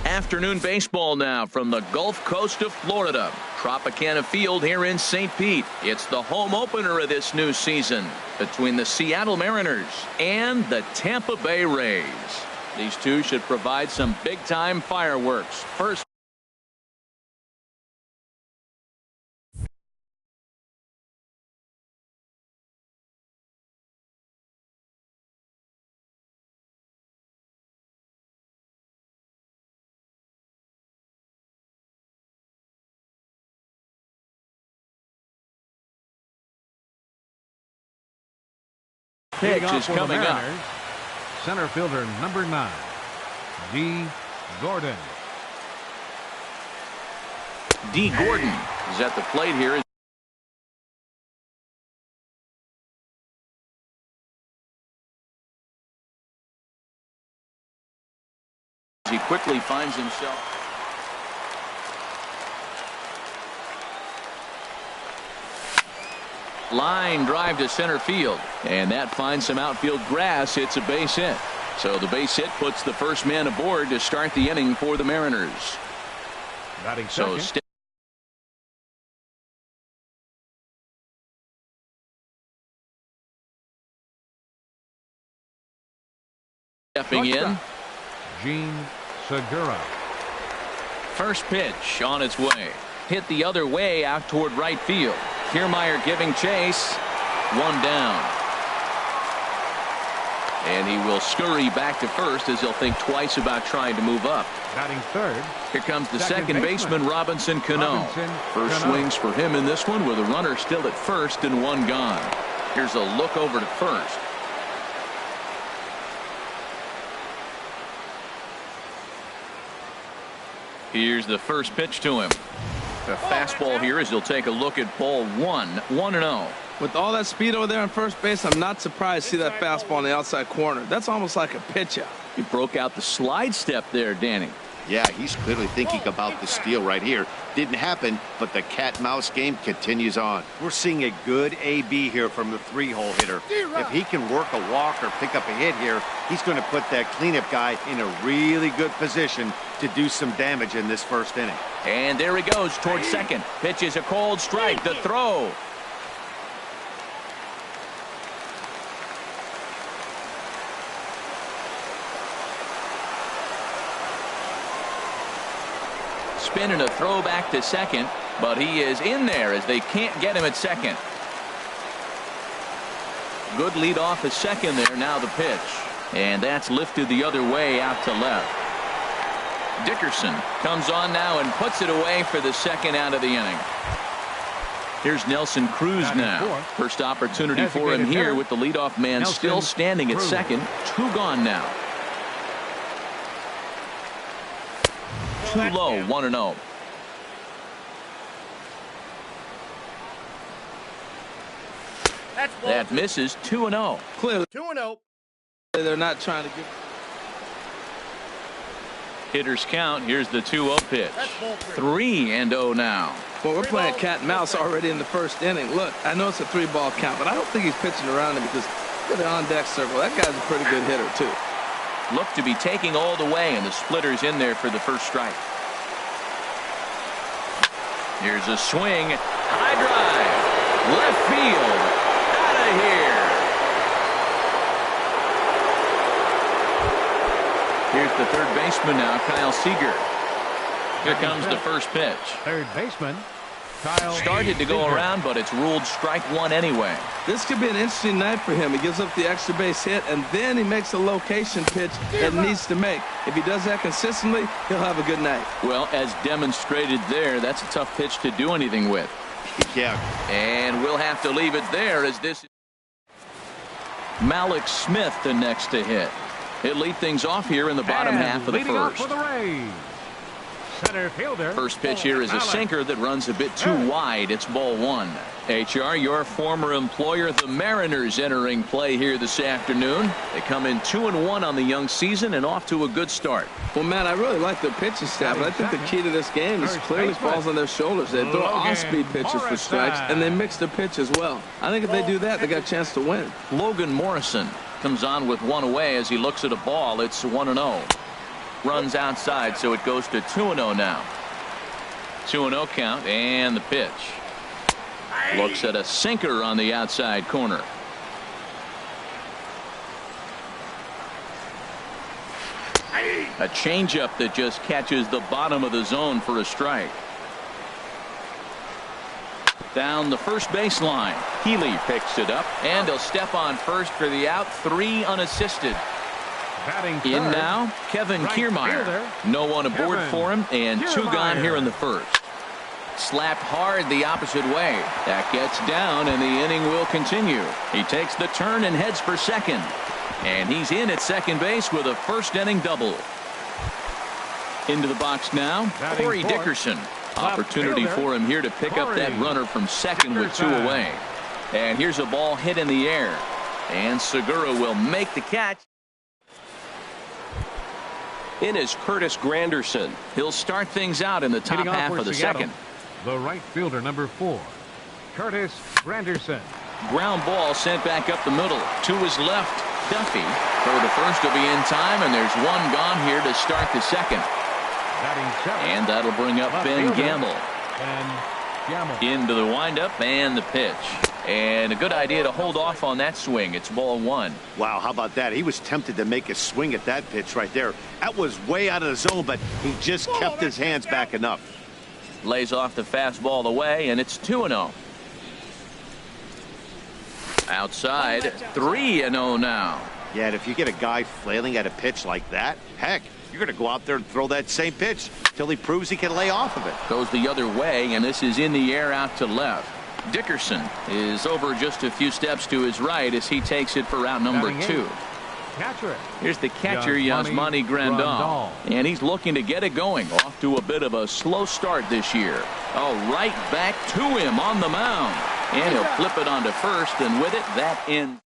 Afternoon baseball now from the Gulf Coast of Florida. Tropicana Field here in St. Pete. It's the home opener of this new season between the Seattle Mariners and the Tampa Bay Rays. These two should provide some big-time fireworks. First. Pitch is coming up. Center fielder number 9, D. Gordon. D. Gordon is at the plate here. He quickly finds himself. Line drive to center field, and that finds some outfield grass. It's a base hit. So the base hit puts the first man aboard to start the inning for the Mariners. Batting second. So stepping in, Gene Segura. First pitch on its way. Hit the other way out toward right field. Kiermaier giving chase. One down. And he will scurry back to first as he'll think twice about trying to move up. Batting third. Here comes the second baseman, Robinson Cano. First swings for him in this one with a runner still at first and one gone. Here's a look over to first. Here's the first pitch to him. A fastball here as he'll take a look at ball 1-0. With all that speed over there on first base, I'm not surprised to see that fastball on the outside corner. That's almost like a pitch out. He broke out the slide step there, Danny. Yeah, he's clearly thinking about the steal right here. Didn't happen, but the cat-mouse game continues on. We're seeing a good AB here from the 3-hole hitter. If he can work a walk or pick up a hit here, he's going to put that cleanup guy in a really good position to do some damage in this first inning. And there he goes towards second. Pitches a cold strike. The throw. Spinning a throw back to second, but he is in there as they can't get him at second. Good lead off at second there. Now the pitch, and that's lifted the other way out to left. Dickerson comes on now and puts it away for the second out of the inning. Here's Nelson Cruz now. First opportunity for him here with the leadoff man still standing at second. Two gone now. Too low, 1-0. That misses. 2-0. Clearly 2-0. They're not trying to get. Hitters count. Here's the 2-0 pitch. 3-0 now. Well, we're playing cat and mouse already in the first inning. Look, I know it's a 3-ball count, but I don't think he's pitching around him because look at the on-deck circle. That guy's a pretty good hitter, too. Look to be taking all the way, and the splitter's in there for the first strike. Here's a swing. High drive. Left field. Out of here. Here's the third baseman now, Kyle Seager. Here comes the first pitch. Third baseman, Kyle. Started to go around, but it's ruled strike one anyway. This could be an interesting night for him. He gives up the extra base hit, and then he makes a location pitch that he needs to make. If he does that consistently, he'll have a good night. Well, as demonstrated there, that's a tough pitch to do anything with. Yeah. And we'll have to leave it there as this is Malik Smith the next to hit. He'll lead things off here in the bottom half of the first. For the Rays, center fielder. First pitch here is a sinker that runs a bit too wide. It's ball one. HR, your former employer, the Mariners, entering play here this afternoon. They come in 2-1 on the young season and off to a good start. Well, man, I really like their pitching staff, but I think the key to this game is clearly falls on their shoulders. They throw off-speed pitches for strikes, and they mix their pitch as well. I think if they do that, they got a chance to win. Logan Morrison comes on with one away as he looks at a ball. It's 1-0. Runs outside, so it goes to 2-0 now. 2-0 count, and the pitch. Looks at a sinker on the outside corner. A changeup that just catches the bottom of the zone for a strike. Down the first baseline. Healy picks it up, and he'll step on first for the out. 3 unassisted. In now, Kevin Kiermaier. No one aboard for him, and 2 gone here in the first. Slapped hard the opposite way. That gets down, and the inning will continue. He takes the turn and heads for second. And he's in at second base with a first-inning double. Into the box now, Corey Dickerson. Opportunity for him here to pick up that runner from second with 2 away. And here's a ball hit in the air. And Segura will make the catch. In is Curtis Granderson. He'll start things out in the top half of the second. The right fielder, number 4, Curtis Granderson. Ground ball sent back up the middle. To his left, Duffy. For the first to be in time, and there's 1 gone here to start the second. And that'll bring up Ben Gamble. Into the windup and the pitch. And a good idea to hold off on that swing. It's ball 1. Wow, how about that? He was tempted to make a swing at that pitch right there. That was way out of the zone, but he just kept his hands back enough. Lays off the fastball away, and it's 2-0. Outside, 3-0 now. Yeah, and if you get a guy flailing at a pitch like that, heck, you're going to go out there and throw that same pitch till he proves he can lay off of it. Goes the other way, and this is in the air out to left. Dickerson is over just a few steps to his right as he takes it for route number 2. Here's the catcher, Yasmani Grandal. And he's looking to get it going. Off to a bit of a slow start this year. Oh, right back to him on the mound. And he'll flip it onto first, and with it, that ends.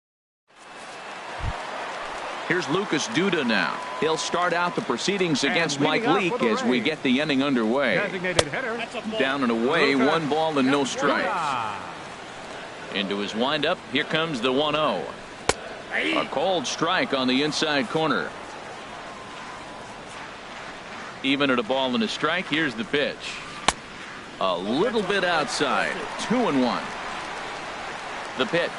Here's Lucas Duda now. He'll start out the proceedings against Mike Leake as we get the inning underway. Down and away, 1 ball and no strikes. Into his windup, here comes the 1-0. A cold strike on the inside corner. Even at a ball and a strike, here's the pitch. A little bit outside. 2-1. The pitch.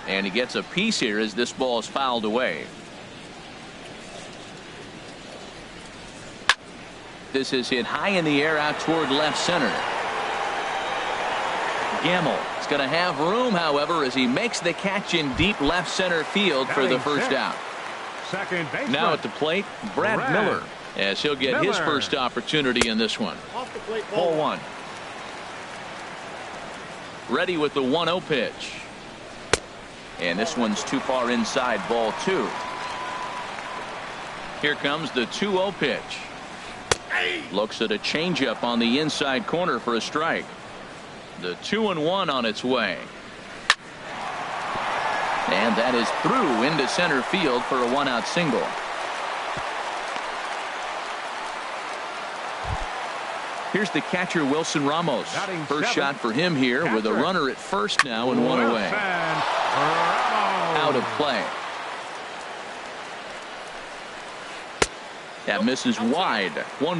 And he gets a piece here as this ball is fouled away. This is hit high in the air out toward left center. Gamble is going to have room, however, as he makes the catch in deep left center field for the first out. Now at the plate, Brad Miller, as he'll get his first opportunity in this one. Ball 1. Ready with the 1-0 pitch. And this one's too far inside, ball 2. Here comes the 2-0 pitch. Looks at a changeup on the inside corner for a strike. The 2-1 on its way. And that is through into center field for a 1-out single. Here's the catcher, Wilson Ramos. First shot for him here with a runner at first now and 1 away. Out of play. That misses wide. 1.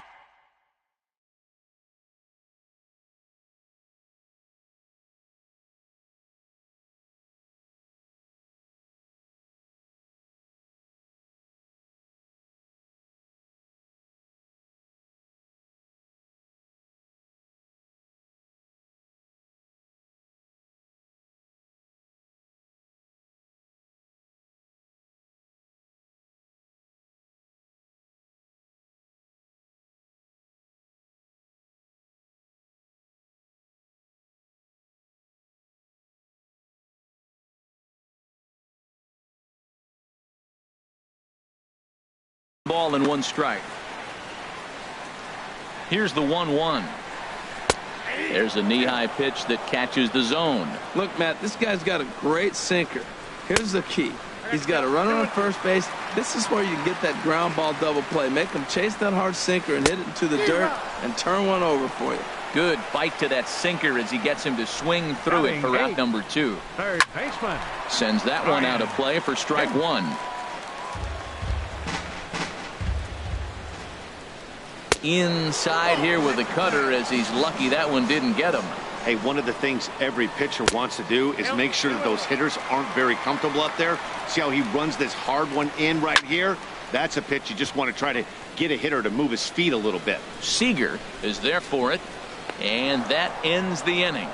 Ball and 1 strike. Here's the 1-1. There's a knee-high pitch that catches the zone. Look, Matt, this guy's got a great sinker. Here's the key. He's got a runner on first base. This is where you get that ground ball double play. Make him chase that hard sinker and hit it into the dirt and turn one over for you. Good bite to that sinker as he gets him to swing through it for route number 2. Third baseman. Sends that one out of play for strike 1. inside here with the cutter, as he's lucky that one didn't get him. Hey, one of the things every pitcher wants to do is make sure that those hitters aren't very comfortable up there. See how he runs this hard one in right here? That's a pitch you just want to try to get a hitter to move his feet a little bit. Seager is there for it, and that ends the inning.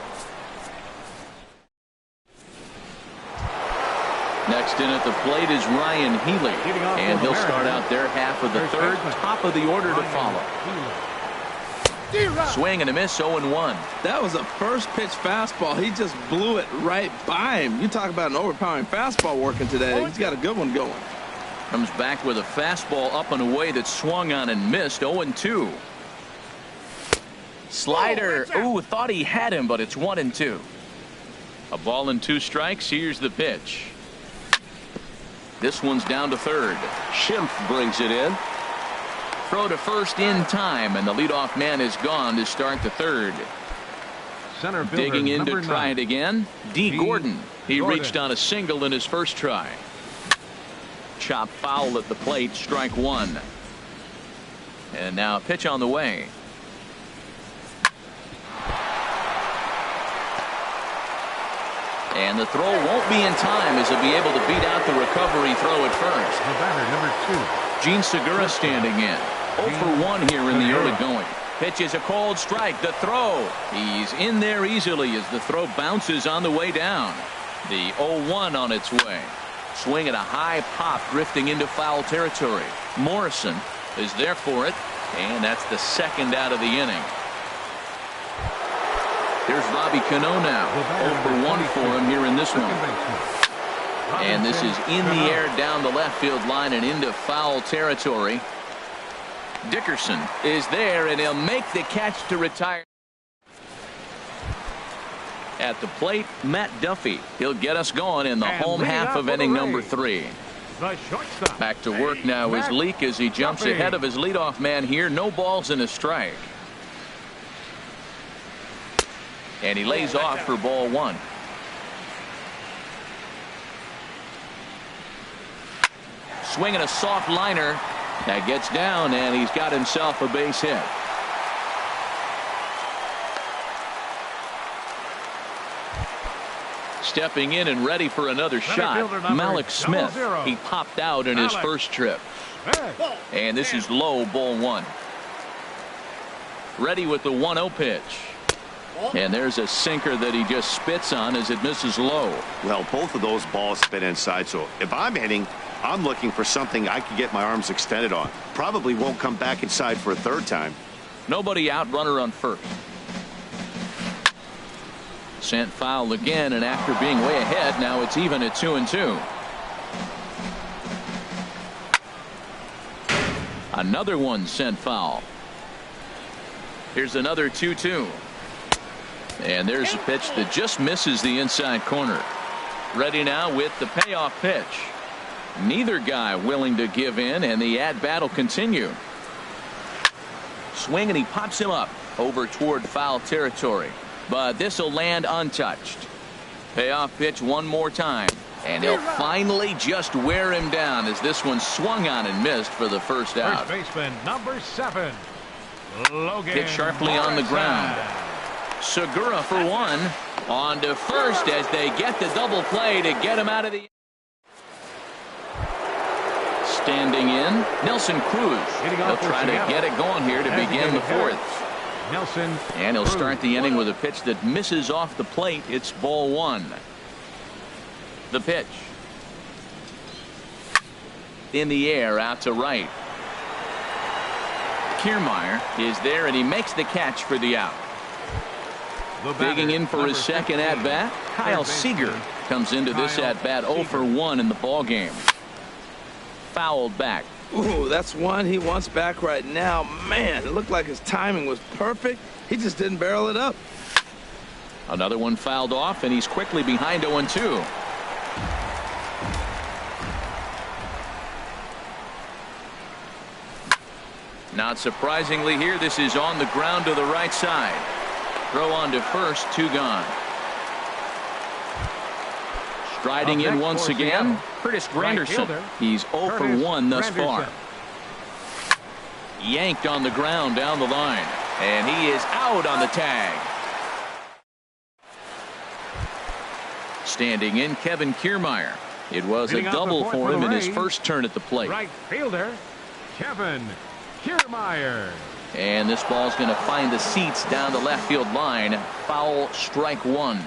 Next in at the plate is Ryan Healy, and he'll start out their half of the third, top of the order to follow. Swing and a miss, 0-1. That was a first pitch fastball. He just blew it right by him. You talk about an overpowering fastball working today. He's got a good one going. Comes back with a fastball up and away that swung on and missed, 0-2. Slider, ooh, thought he had him, but it's 1-2. A ball and 2 strikes. Here's the pitch. This one's down to third. Schimpf brings it in. Throw to first in time, and the leadoff man is gone to start the third. Center fielder, Digging in to number try 9. it again. D. Gordon. He Gordon. reached on a single in his first try. Chop foul at the plate, strike 1. And now a pitch on the way. And the throw won't be in time, as he'll be able to beat out the recovery throw at first. The batter, number 2. Gene Segura standing in. 0 for 1 here in the early going. Pitch is a cold strike. The throw. He's in there easily as the throw bounces on the way down. The 0-1 on its way. Swing at a high pop, drifting into foul territory. Morrison is there for it, and that's the second out of the inning. Here's Robbie Cano now. 0 for 1 for him here in this one. And this is in the air down the left field line and into foul territory. Dickerson is there, and he'll make the catch to retire. At the plate, Matt Duffy. He'll get us going in the home half of inning number 3. Back to work now is Leake as he jumps ahead of his leadoff man here. No balls and a strike. And he lays off for ball 1. Swinging a soft liner. That gets down, and he's got himself a base hit. Stepping in and ready for another shot, Malik Smith. He popped out in his first trip. And this is low, ball 1. Ready with the 1-0 pitch. And there's a sinker that he just spits on as it misses low. Well, both of those balls spit inside, so if I'm hitting, I'm looking for something I can get my arms extended on. Probably won't come back inside for a third time. Nobody out, runner on first. Sent foul again, and after being way ahead, now it's even at 2-2. Another one sent foul. Here's another 2-2. And there's a pitch that just misses the inside corner. Ready now with the payoff pitch. Neither guy willing to give in, and the at-bat will continue. Swing, and he pops him up over toward foul territory. But this will land untouched. Payoff pitch one more time. And he'll finally just wear him down as this one swung on and missed for the first out. First baseman, number 7. Logan. Hit sharply on the ground. Segura for 1. On to first as they get the double play to get him out of the. Standing in, Nelson Cruz. He'll try to get it going here to begin the 4th. Nelson. And he'll start the inning with a pitch that misses off the plate. It's ball 1. The pitch. In the air, out to right. Kiermaier is there, and he makes the catch for the out. Digging in for his second at-bat, Kyle Seager comes into this at-bat 0 for 1 in the ballgame. Fouled back. Ooh, that's one he wants back right now. Man, it looked like his timing was perfect. He just didn't barrel it up. Another one fouled off, and he's quickly behind 0-2. Not surprisingly here, this is on the ground to the right side. Throw on to first, 2 gone. Striding in once again, Curtis Granderson. He's 0 for 1 thus far. Yanked on the ground down the line. And he is out on the tag. Standing in, Kevin Kiermaier. It was a double for him in his first turn at the plate. Right fielder, Kevin Kiermaier. And this ball's going to find the seats down the left field line. Foul, strike one.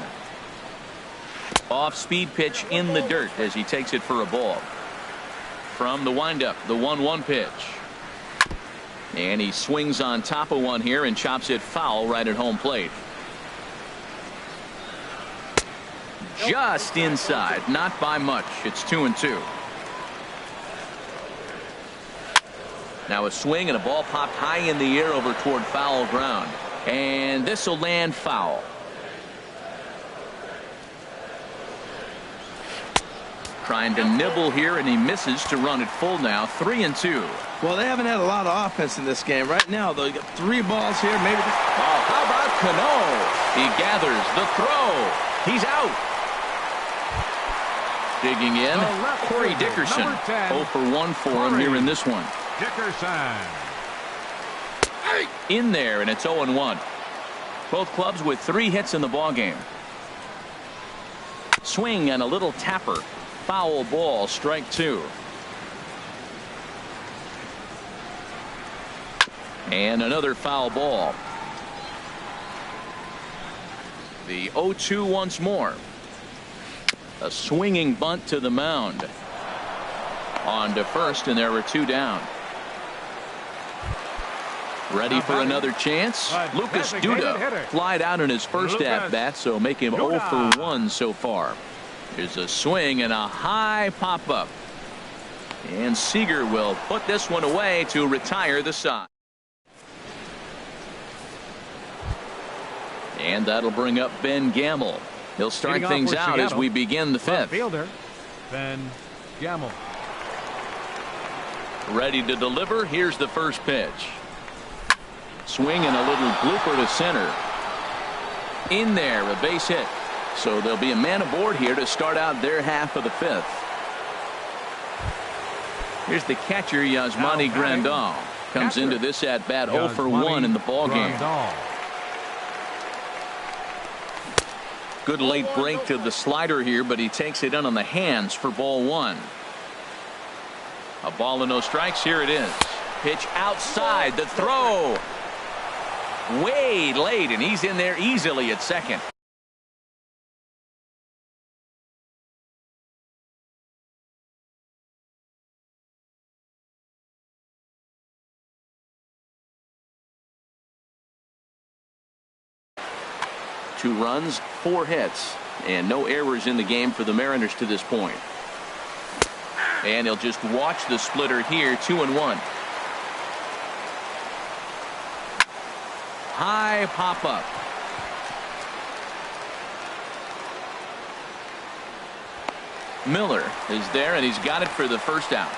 Off speed pitch in the dirt as he takes it for a ball. From the windup, the 1-1 pitch. And he swings on top of one here and chops it foul right at home plate. Just inside, not by much. It's 2-2. Now a swing and a ball popped high in the air over toward foul ground. And this will land foul. Trying to nibble here, and he misses to run it full now. 3-2. Well, they haven't had a lot of offense in this game. Right now, though, you got 3 balls here. Maybe. Oh, how about Cano? He gathers the throw. He's out. Digging in, Corey Dickerson. 0 for 1 for him here in this one. Dickerson. In there, and it's 0-1. Both clubs with 3 hits in the ballgame. Swing and a little tapper. Foul ball, strike 2. And another foul ball. The 0-2 once more. A swinging bunt to the mound. On to first, and there were 2 down. Ready for another chance. Lucas Duda flied out in his first at-bat, so make him 0 for 1 so far. There's a swing and a high pop-up. And Seager will put this one away to retire the side. And that'll bring up Ben Gamble. He'll start things out as we begin the 5th. Fielder, Ben Gamble. Ready to deliver. Here's the first pitch. Swing and a little blooper to center. In there, a base hit. So there'll be a man aboard here to start out their half of the 5th. Here's the catcher, Yasmani Grandal. Comes into this at bat 0 for 1 in the ballgame. Good late break to the slider here, but he takes it in on the hands for ball 1. A ball and no strikes. Here it is. Pitch outside. The throw. Way late, and he's in there easily at second. Two runs, 4 hits, and no errors in the game for the Mariners to this point. And he'll just watch the splitter here. 2-1. High pop up. Miller is there, and he's got it for the first out.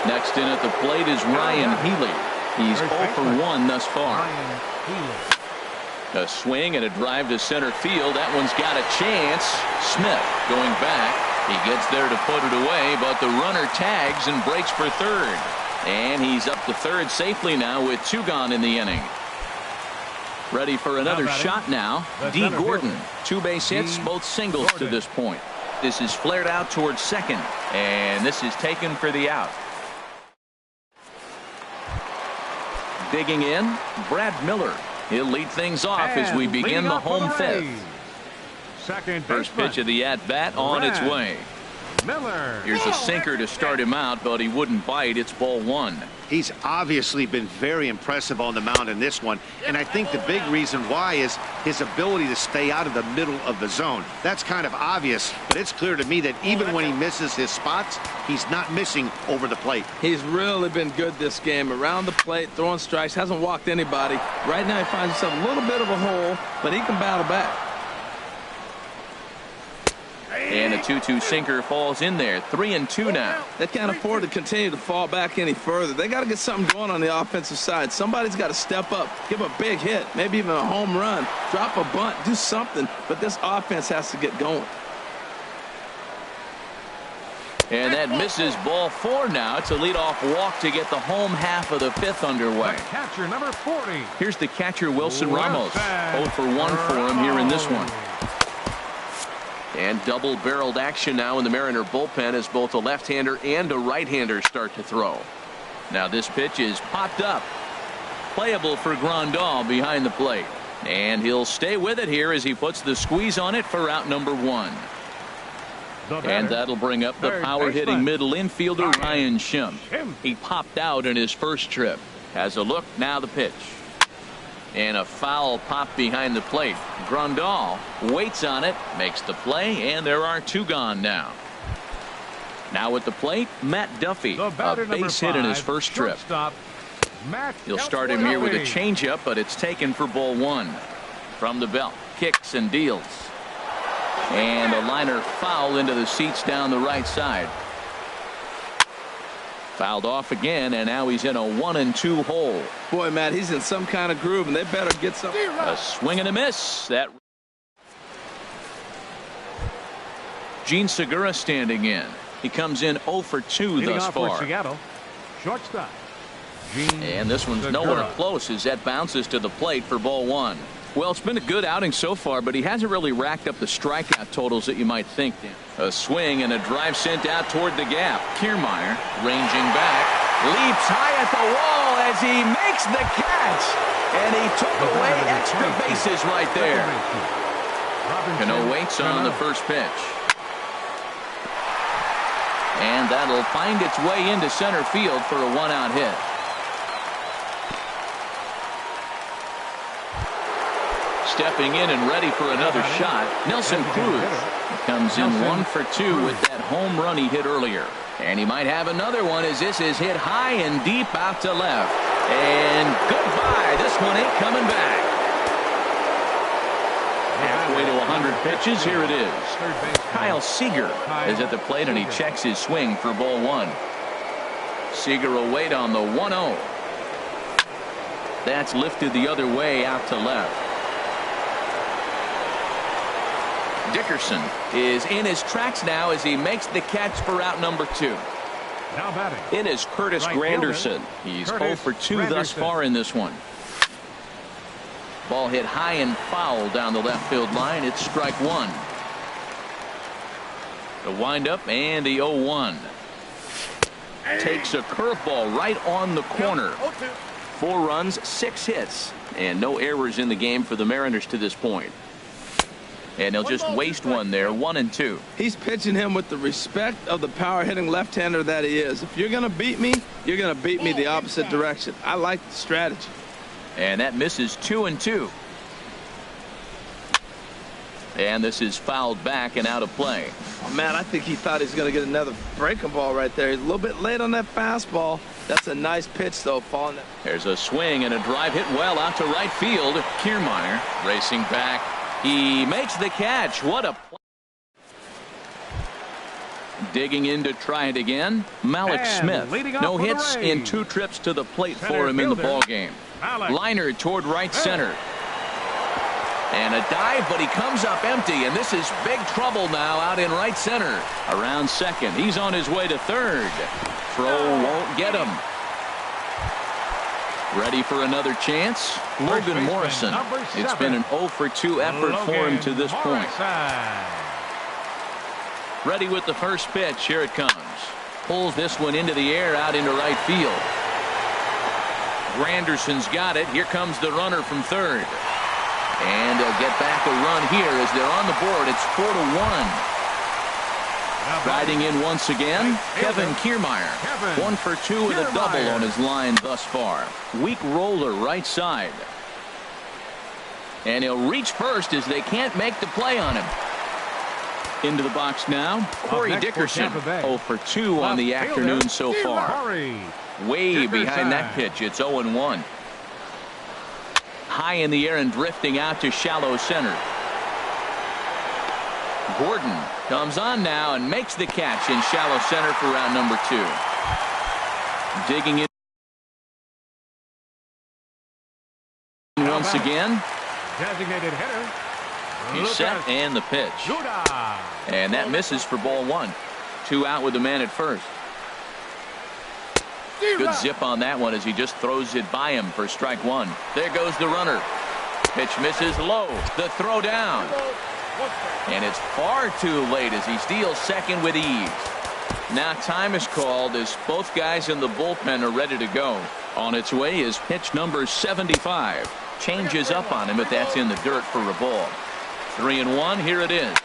Next in at the plate is Ryan Healy. He's 0 for 1 thus far. A swing and a drive to center field. That one's got a chance. Smith going back. He gets there to put it away, but the runner tags and breaks for third. And he's up to third safely now with 2 gone in the inning. Ready for another shot now. D. Gordon. 2 base hits, both singles to this point. This is flared out towards second, and this is taken for the out. Digging in, Brad Miller. He'll lead things off as we begin the home 5th. First pitch of the at-bat on its way. Miller. Here's a sinker to start him out, but he wouldn't bite. It's ball 1. He's obviously been very impressive on the mound in this one, and I think the big reason why is his ability to stay out of the middle of the zone. That's kind of obvious, but it's clear to me that even when he misses his spots, he's not missing over the plate. He's really been good this game. Around the plate, throwing strikes, hasn't walked anybody. Right now he finds himself a little bit of a hole, but he can battle back. And a 2-2 sinker falls in there. 3-2 now. They can't afford to continue to fall back any further. They got to get something going on the offensive side. Somebody's got to step up, give a big hit, maybe even a home run, drop a bunt, do something. But this offense has to get going. And that misses ball 4 now. It's a leadoff walk to get the home half of the 5th underway. The catcher, number 40. Here's the catcher, Wilson Ramos. Wilson 0 for 1 for him here in this one. And double-barreled action now in the Mariner bullpen as both a left-hander and a right-hander start to throw. Now this pitch is popped up. Playable for Grandal behind the plate. And he'll stay with it here as he puts the squeeze on it for out number 1. And that'll bring up the power-hitting middle infielder Ryan Schimpf. He popped out in his first trip. Has a look, now the pitch. And a foul pop behind the plate. Grandal waits on it, makes the play, and there are 2 gone now. Now at the plate, Matt Duffy, a base hit in his first trip. He'll start him here with a changeup, but it's taken for ball 1. From the belt, kicks and deals. And a liner foul into the seats down the right side. Fouled off again, and now he's in a 1-2 hole. Boy, Matt, he's in some kind of groove, and they better get some. A swing and a miss. That Gene Segura standing in. He comes in 0 for 2 thus far. Seattle, shortstop. And this one's nowhere close as that bounces to the plate for ball 1. Well, it's been a good outing so far, but he hasn't really racked up the strikeout totals that you might think. A swing and a drive sent out toward the gap. Kiermaier ranging back, leaps high at the wall as he makes the catch. And he took away extra bases right there. Cano waits on the first pitch. And that'll find its way into center field for a 1-out hit. Stepping in and ready for another shot, Nelson Cruz comes in 1 for 2 with that home run he hit earlier. And he might have another one as this is hit high and deep out to left. And goodbye. This one ain't coming back. Halfway to 100 pitches. Here it is. Kyle Seager is at the plate and he checks his swing for ball 1. Seager will wait on the 1-0. That's lifted the other way out to left. Dickerson is in his tracks now as he makes the catch for out number 2. Now batting. In is Curtis Granderson. He's 0 for 2 thus far in this one. Ball hit high and foul down the left field line. It's strike 1. The windup and the 0-1. Takes a curveball right on the corner. 4 runs, 6 hits, and no errors in the game for the Mariners to this point. And they'll just waste one there, 1-2. He's pitching him with the respect of the power-hitting left-hander that he is. If you're going to beat me, you're going to beat me the opposite direction. I like the strategy. And that misses 2-2. And this is fouled back and out of play. Oh, man, I think he thought he was going to get another breaking ball right there. He's a little bit late on that fastball. That's a nice pitch, though, falling. There's a swing and a drive hit well out to right field. Kiermaier racing back. He makes the catch. What a play. Digging in to try it again. Malik Smith. No hits in 2 trips to the plate for him in the ball game. Liner toward right center. And a dive, but he comes up empty, and this is big trouble now out in right center. Around second. He's on his way to third. Throw won't get him. Ready for another chance? Logan Morrison. It's been an 0 for 2 effort for him to this point. Ready with the first pitch. Here it comes. Pulls this one into the air out into right field. Granderson's got it. Here comes the runner from third. And they'll get back a run here as they're on the board. It's 4-1. Riding in once again, Kevin Kiermaier. 1 for 2 with a double on his line thus far. Weak roller right side. And he'll reach first as they can't make the play on him. Into the box now, Corey Dickerson. 0 for 2 on the afternoon so far. Way behind that pitch. It's 0-1. High in the air and drifting out to shallow center. Gordon comes on now and makes the catch in shallow center for round number 2. Digging in once again. Designated hitter. He's set and the pitch. And that misses for ball 1. 2 out with the man at first. Good zip on that one as he just throws it by him for strike 1. There goes the runner. Pitch misses low. The throw down. And it's far too late as he steals second with ease. Now time is called as both guys in the bullpen are ready to go. On its way is pitch number 75. Changes up on him, but that's in the dirt for a ball. 3-1. Here it is.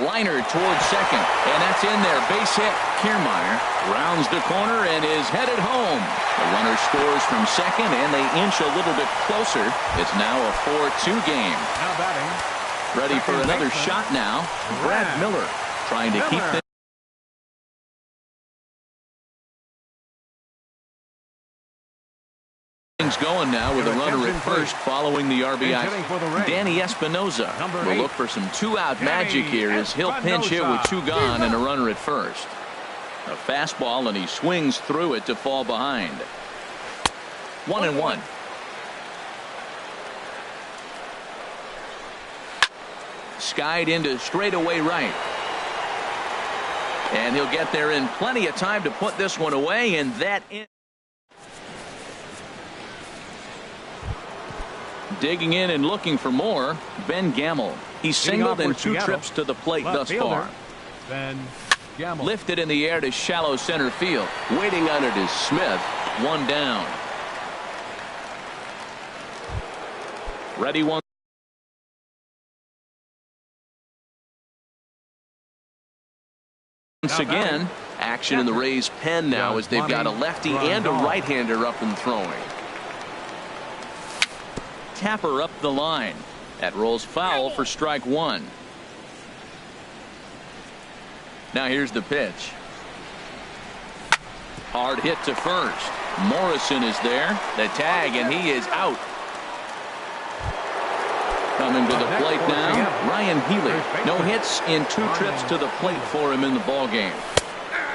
Liner towards second, and that's in there. Base hit. Kiermaier rounds the corner and is headed home. The runner scores from second, and they inch a little bit closer. It's now a 4-2 game. Now batting. Ready for another shot now. Brad Miller trying to keep things going now with a runner at first following the RBI. Danny Espinoza will look for some 2-out magic here as he'll pinch hit with 2 gone and a runner at first. A fastball, and he swings through it to fall behind. 1-1. Skied into straightaway right. And he'll get there in plenty of time to put this one away, and that in. Digging in and looking for more, Ben Gamel. He's singled in 2 trips to the plate thus far. Ben Gamel. Lifted in the air to shallow center field. Waiting on it is Smith. 1 down. Ready one. Once again, action in the Rays pen now as they've got a lefty and a right-hander up and throwing. Tapper up the line. That rolls foul for strike 1. Now here's the pitch. Hard hit to first. Morrison is there. The tag, and he is out. Coming to the plate now, Ryan Healy. No hits in 2 trips to the plate for him in the ballgame.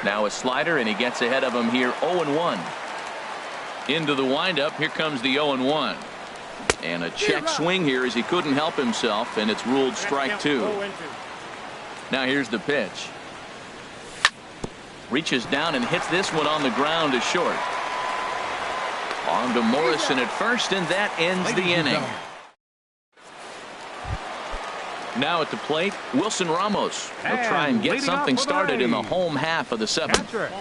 Now a slider, and he gets ahead of him here. 0-1. Into the windup. Here comes the 0-1. And a check swing here as he couldn't help himself, and it's ruled strike 2. Now here's the pitch. Reaches down and hits this one on the ground to short. On to Morrison at first, and that ends the inning. Now at the plate, Wilson Ramos. He'll try and get something started in the home half of the 7th.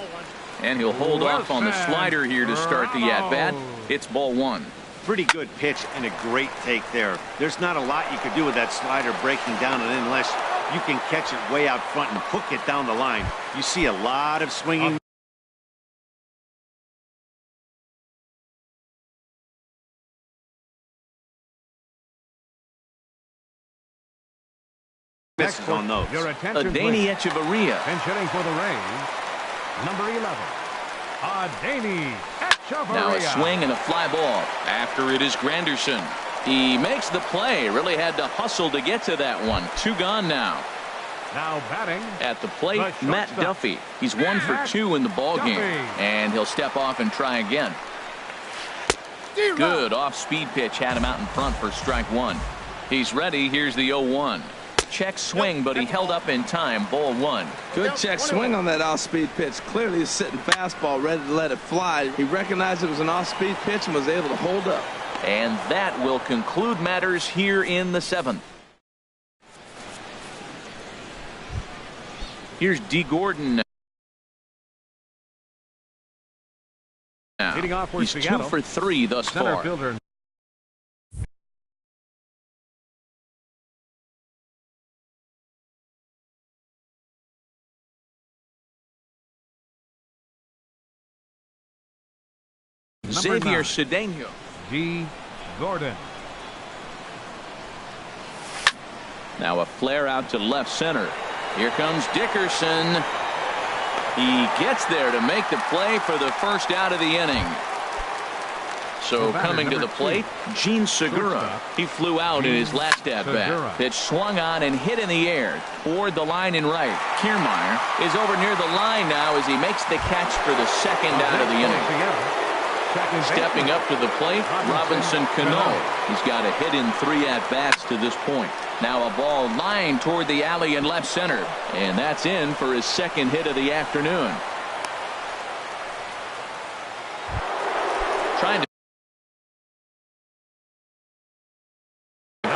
And he'll hold off on the slider here to start the at-bat. It's ball 1. Pretty good pitch and a great take there. There's not a lot you could do with that slider breaking down and in unless you can catch it way out front and hook it down the line. You see a lot of swinging. Misses on those. Adeiny Echeverria. Pinch hitting for the Rays, number 11. Adeiny Echeverria. Now a swing and a fly ball. After it is Granderson. He makes the play. Really had to hustle to get to that one. 2 gone now. Now batting at the plate, Matt Duffy. He's 1 for 2 in the ball game, and he'll step off and try again. Good off-speed pitch had him out in front for strike 1. He's ready. Here's the 0-1. Check swing, but he held up in time. Ball 1. Good check swing on that off-speed pitch. Clearly he's sitting fastball ready to let it fly. He recognized it was an off-speed pitch and was able to hold up. And that will conclude matters here in the 7th. Here's D. Gordon. Now. He's 2 for 3 thus far. Fielder. Xavier Cedeno. D. Gordon. Now a flare out to left center. Here comes Dickerson. He gets there to make the play for the first out of the inning. So coming to the plate, Gene Segura. He flew out in his last at-bat. Pitch swung on and hit in the air toward the line in right. Kiermaier is over near the line now as he makes the catch for the second out of the inning. Stepping up to the plate, Robinson Cano. He's got a hit in 3 at-bats to this point. Now a ball lined toward the alley in left center. And that's in for his second hit of the afternoon. Trying to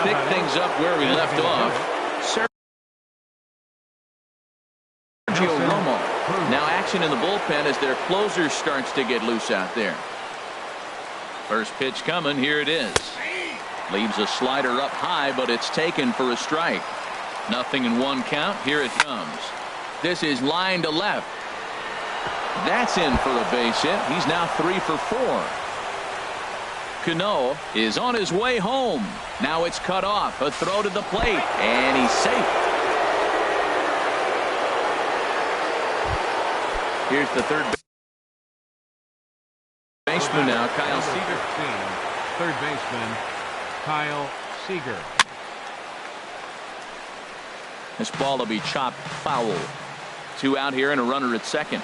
pick things up where we left off. Now action in the bullpen as their closer starts to get loose out there. First pitch coming. Here it is. Leaves a slider up high, but it's taken for a strike. Nothing in 1 count. Here it comes. This is line to left. That's in for a base hit. He's now 3 for 4. Cano is on his way home. Now it's cut off. A throw to the plate, and he's safe. Here's the third baseman now, Kyle Seager. Third baseman, Kyle Seager. This ball will be chopped foul. 2 out here and a runner at second.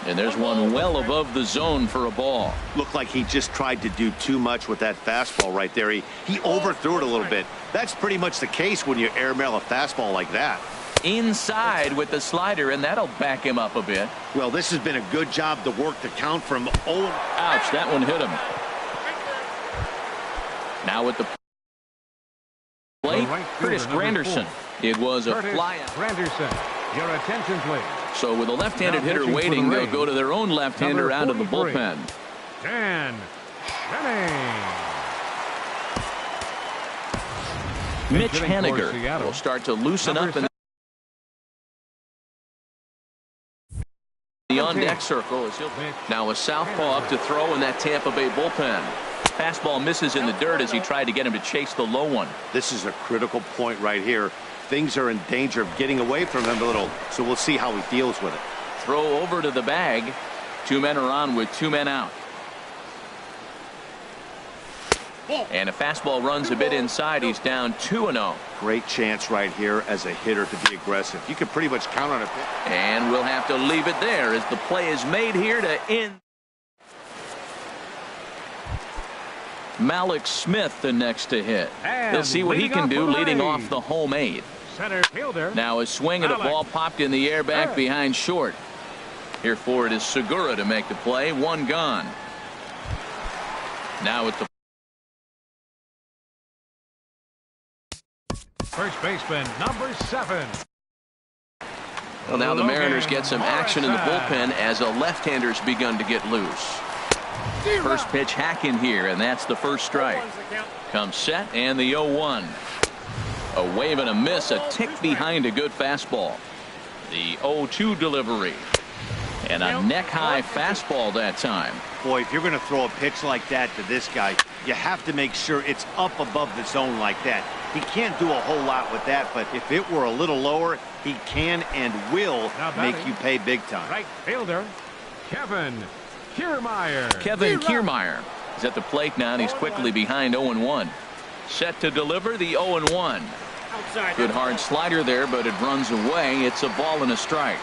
And there's one well above the zone for a ball. Looked like he just tried to do too much with that fastball right there. He overthrew it a little bit. That's pretty much the case when you airmail a fastball like that. Inside with the slider, and that'll back him up a bit. Well, this has been a good job to work the count from old. Ouch, that one hit him. Now with the plate, Curtis Granderson. It was a fly out. Granderson, your attention please. So with a left-handed hitter waiting, they'll go to their own left-hander out of the bullpen. Dan Shenning. Mitch Haniger will start to loosen up in the on-deck circle. As he'll now a southpaw up to throw in that Tampa Bay bullpen. Fastball misses in the dirt as he tried to get him to chase the low one. This is a critical point right here. Things are in danger of getting away from him a little, so we'll see how he deals with it. Throw over to the bag. 2 men are on with 2 men out. And a fastball runs a bit inside. He's down 2-0. Great chance right here as a hitter to be aggressive. You can pretty much count on it. And we'll have to leave it there as the play is made here to end. Malik Smith the next to hit. He'll see what he can do leading off the home 8th. Center fielder. Now a swing at a ball popped in the air back behind short. Here for it is Segura to make the play. 1 gone. Now with the first baseman, number 7. Well, now the Mariners get some action in the bullpen as a left-hander's begun to get loose. First pitch hack in here, and that's the first strike. Comes set and the 0-1. A wave and a miss, a tick behind a good fastball. The 0-2 delivery. And a neck-high fastball that time. Boy, if you're going to throw a pitch like that to this guy, you have to make sure it's up above the zone like that. He can't do a whole lot with that, but if it were a little lower, he can and will make you pay big time. Right fielder, Kevin Kiermaier. Kevin Kiermaier is at the plate now, and he's quickly behind 0-1. Set to deliver the 0-1. Good hard slider there, but it runs away. It's a ball and a strike.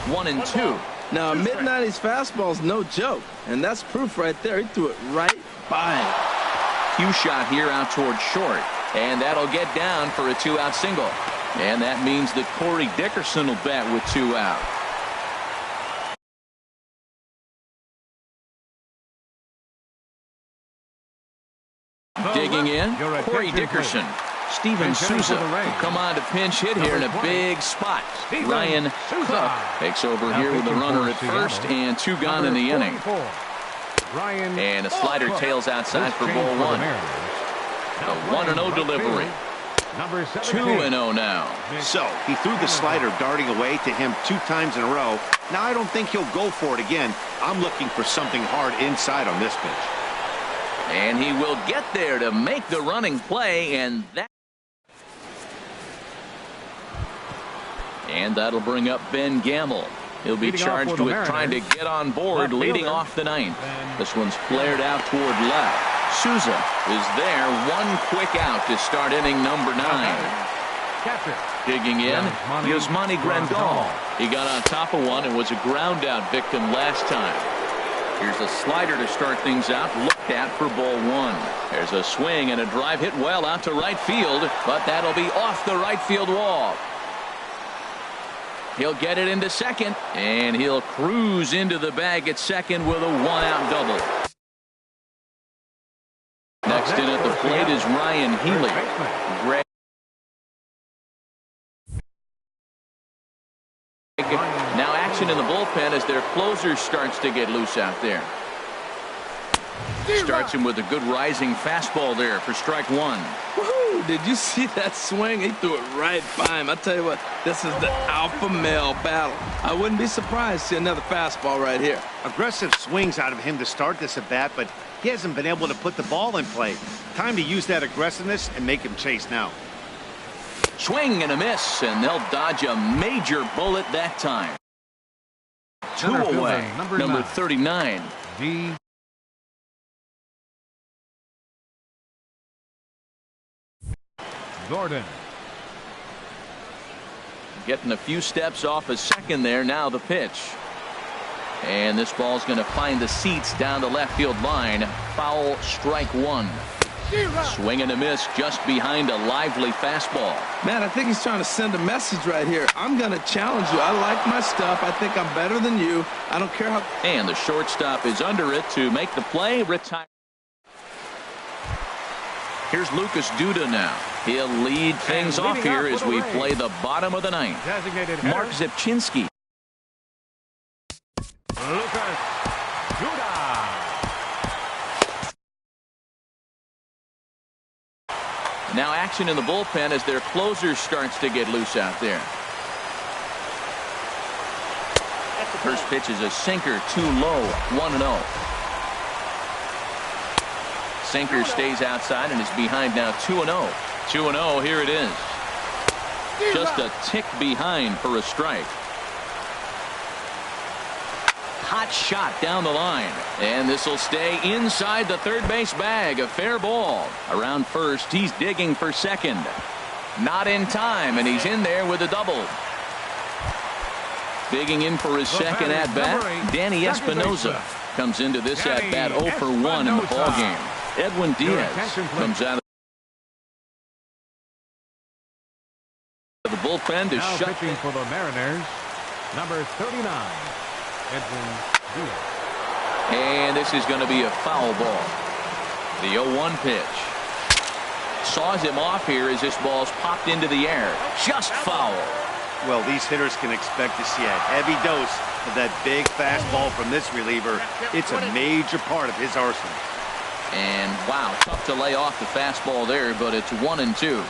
1-2. Now, a mid-90s fastball is no joke, and that's proof right there. He threw it right by him. Cue shot here out toward short, and that'll get down for a 2-out single. And that means that Corey Dickerson will bat with 2 out. Digging in, Corey Dickerson. Steven Souza will come on to pinch hit here in a big spot. Ryan Cook takes over here with a runner at first and 2 gone in the inning. And a slider tails outside for ball 1. A 1-0 delivery. 2-0 now. So he threw the slider darting away to him 2 times in a row. Now I don't think he'll go for it again. I'm looking for something hard inside on this pitch. And he will get there to make the running play, and that'll bring up Ben Gamble. He'll be charged with trying to get on board leading off the 9th. This one's flared out toward left. Souza is there. 1 quick out to start inning number 9. Digging in, Yasmani Grandal. He got on top of one and was a ground out victim last time. Here's a slider to start things out. Looked at for ball one. There's a swing and a drive hit well out to right field, but that'll be off the right field wall. He'll get it into second, and he'll cruise into the bag at second with a one-out double. Next in at the plate is Ryan Healy. Now action in the bullpen as their closer starts to get loose out there. Starts him with a good rising fastball there for strike one. Woohoo! Did you see that swing? He threw it right by him. I tell you what, this is the alpha male battle. I wouldn't be surprised to see another fastball right here. Aggressive swings out of him to start this at bat, but he hasn't been able to put the ball in play. Time to use that aggressiveness and make him chase now. Swing and a miss, and they'll dodge a major bullet that time. Two away. Number 39. Gordon. Getting a few steps off a second there. Now the pitch. And this ball's going to find the seats down the left field line. Foul, strike one. Swing and a miss just behind a lively fastball. Man, I think he's trying to send a message right here. I'm going to challenge you. I like my stuff. I think I'm better than you. I don't care how. And the shortstop is under it to make the play. Retire. Here's Lucas Duda now. He'll lead things off here as we play the bottom of the ninth. Mark Zipchinski. Lucas Duda. Now action in the bullpen as their closer starts to get loose out there. First pitch is a sinker, too low, 1-0. Sinker stays outside and is behind now 2-0. 2-0, here it is. Just a tick behind for a strike. Hot shot down the line, and this will stay inside the third base bag. A fair ball. Around first, he's digging for second. Not in time, and he's in there with a double. Digging in for his second at-bat, Danny Espinoza comes into this at-bat 0 for 1 in the ballgame. Edwin Diaz comes out of the bullpen to shut. Pitching for the Mariners, number 39, Edwin Diaz. And this is going to be a foul ball. The 0-1 pitch. Saws him off here as this ball's popped into the air. Just foul. Well, these hitters can expect to see a heavy dose of that big fastball from this reliever. It's a major part of his arsenal. And wow, tough to lay off the fastball there, but it's 1-2.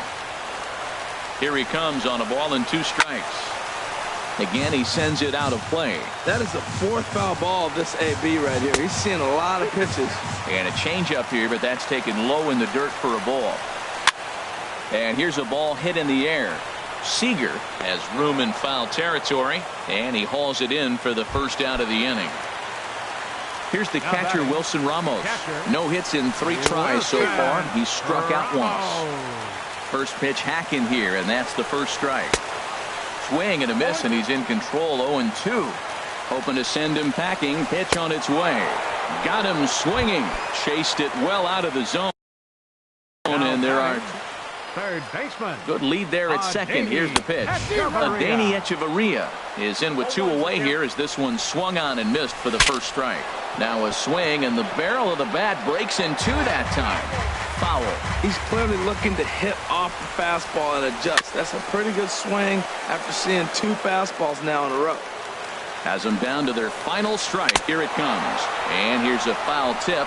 Here he comes on a ball and 2 strikes. Again, he sends it out of play. That is the 4th foul ball of this AB right here. He's seeing a lot of pitches. And a changeup here, but that's taken low in the dirt for a ball. And here's a ball hit in the air. Seager has room in foul territory, and he hauls it in for the first out of the inning. Here's the catcher, Wilson Ramos. No hits in 3 tries so far. He's struck out once. First pitch hack in here, and that's the first strike. Swing and a miss, and he's in control. 0-2. Hoping to send him packing. Pitch on its way. Got him swinging. Chased it well out of the zone. And there are third baseman. Good lead there at second. Here's the pitch. Adeiny Echeverria is in with 2 away here as this one swung on and missed for the first strike. Now a swing, and the barrel of the bat breaks in 2 that time. Foul. He's clearly looking to hit off the fastball and adjust. That's a pretty good swing after seeing 2 fastballs now in a row. Has them down to their final strike. Here it comes. And here's a foul tip.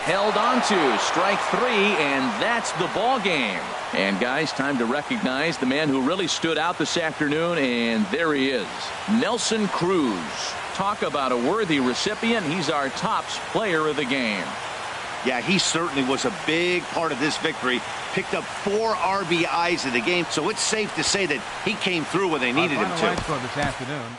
Held onto strike 3, and that's the ball game. And guys, time to recognize the man who really stood out this afternoon, and there he is, Nelson Cruz. Talk about a worthy recipient. He's our tops player of the game. Yeah, he certainly was a big part of this victory. Picked up 4 RBIs in the game, so it's safe to say that he came through when they needed him to. This afternoon.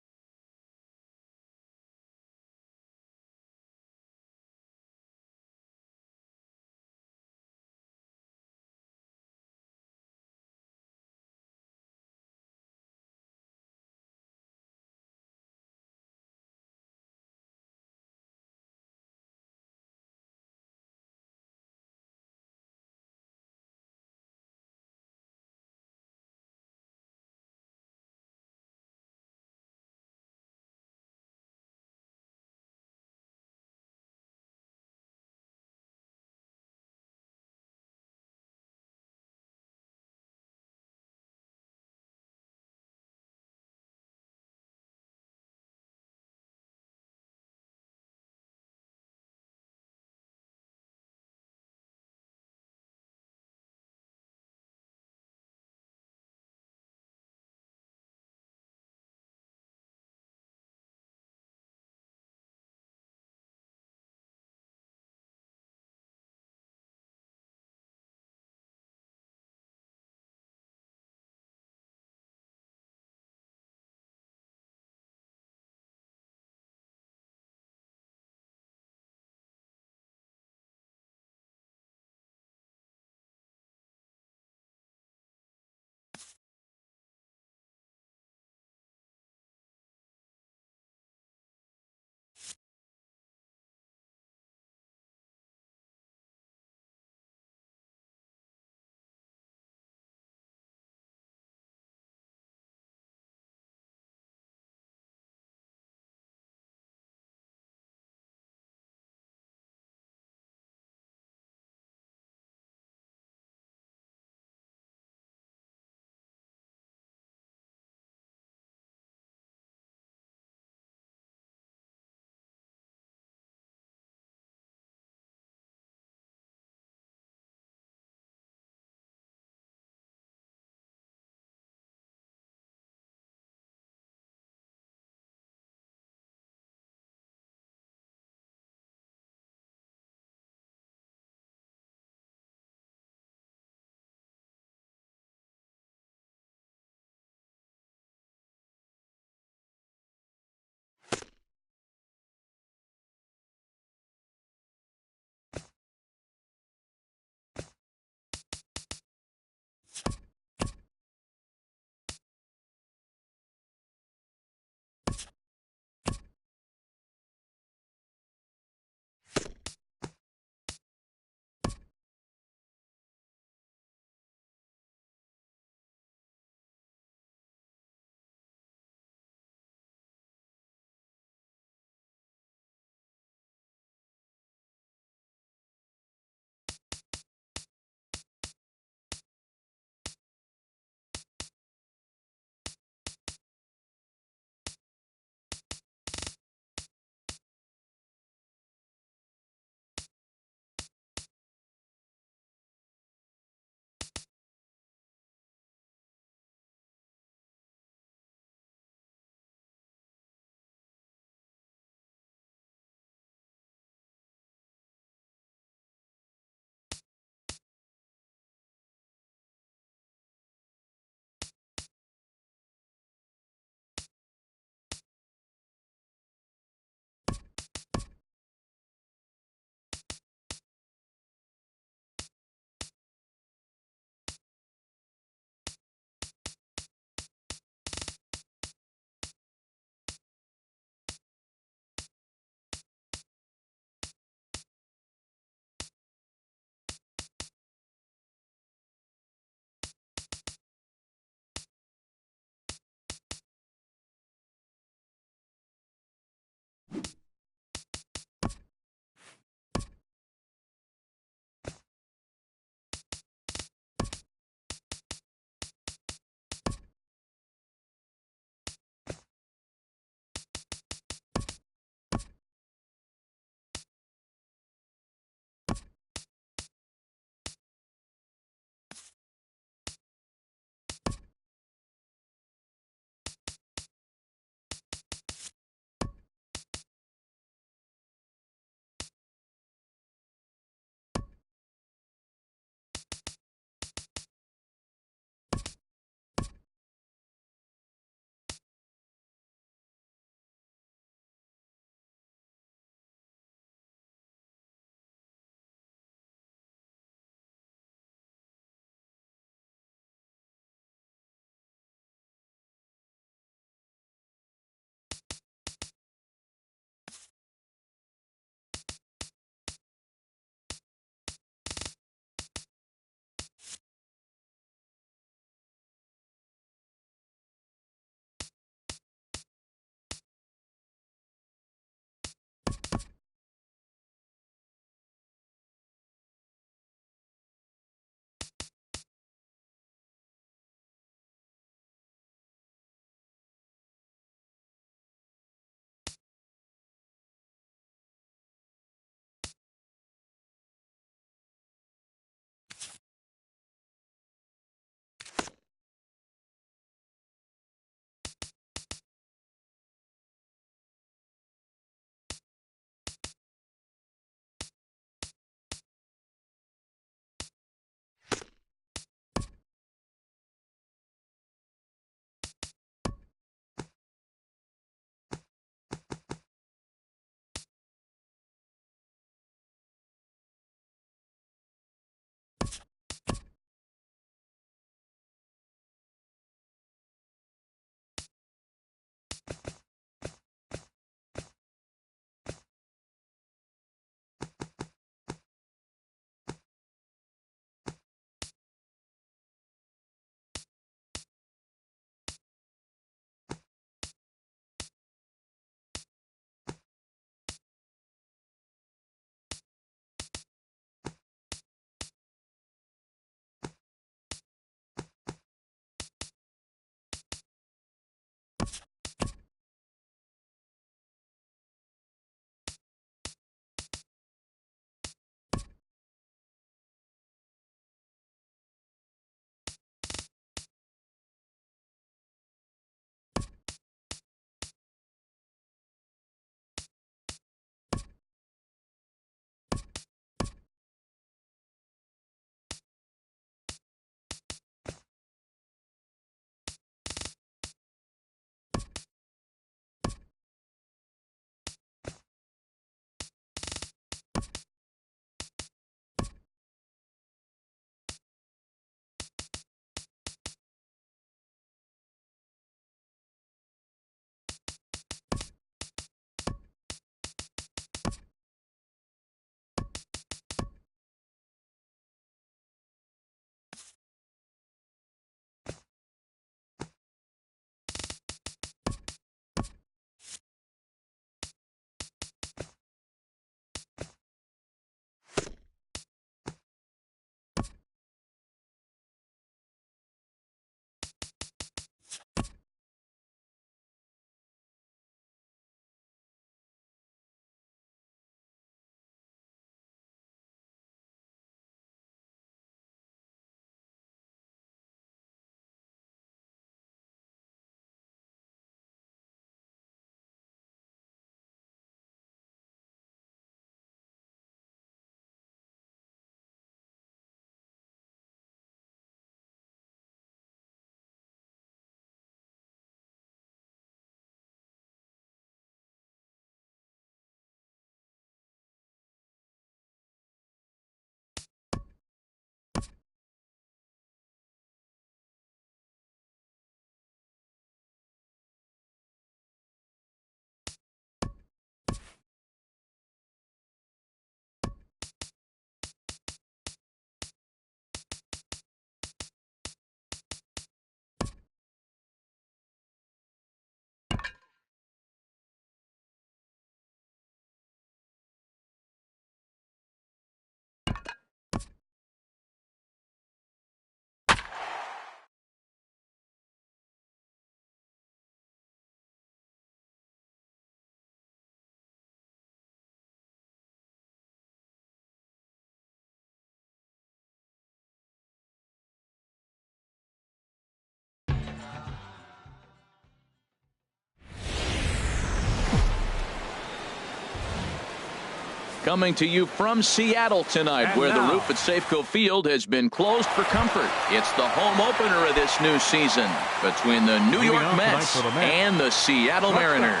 Coming to you from Seattle tonight, And where the now, roof at Safeco Field has been closed for comfort. It's the home opener of this new season between the New York Mets and the Seattle Mariners.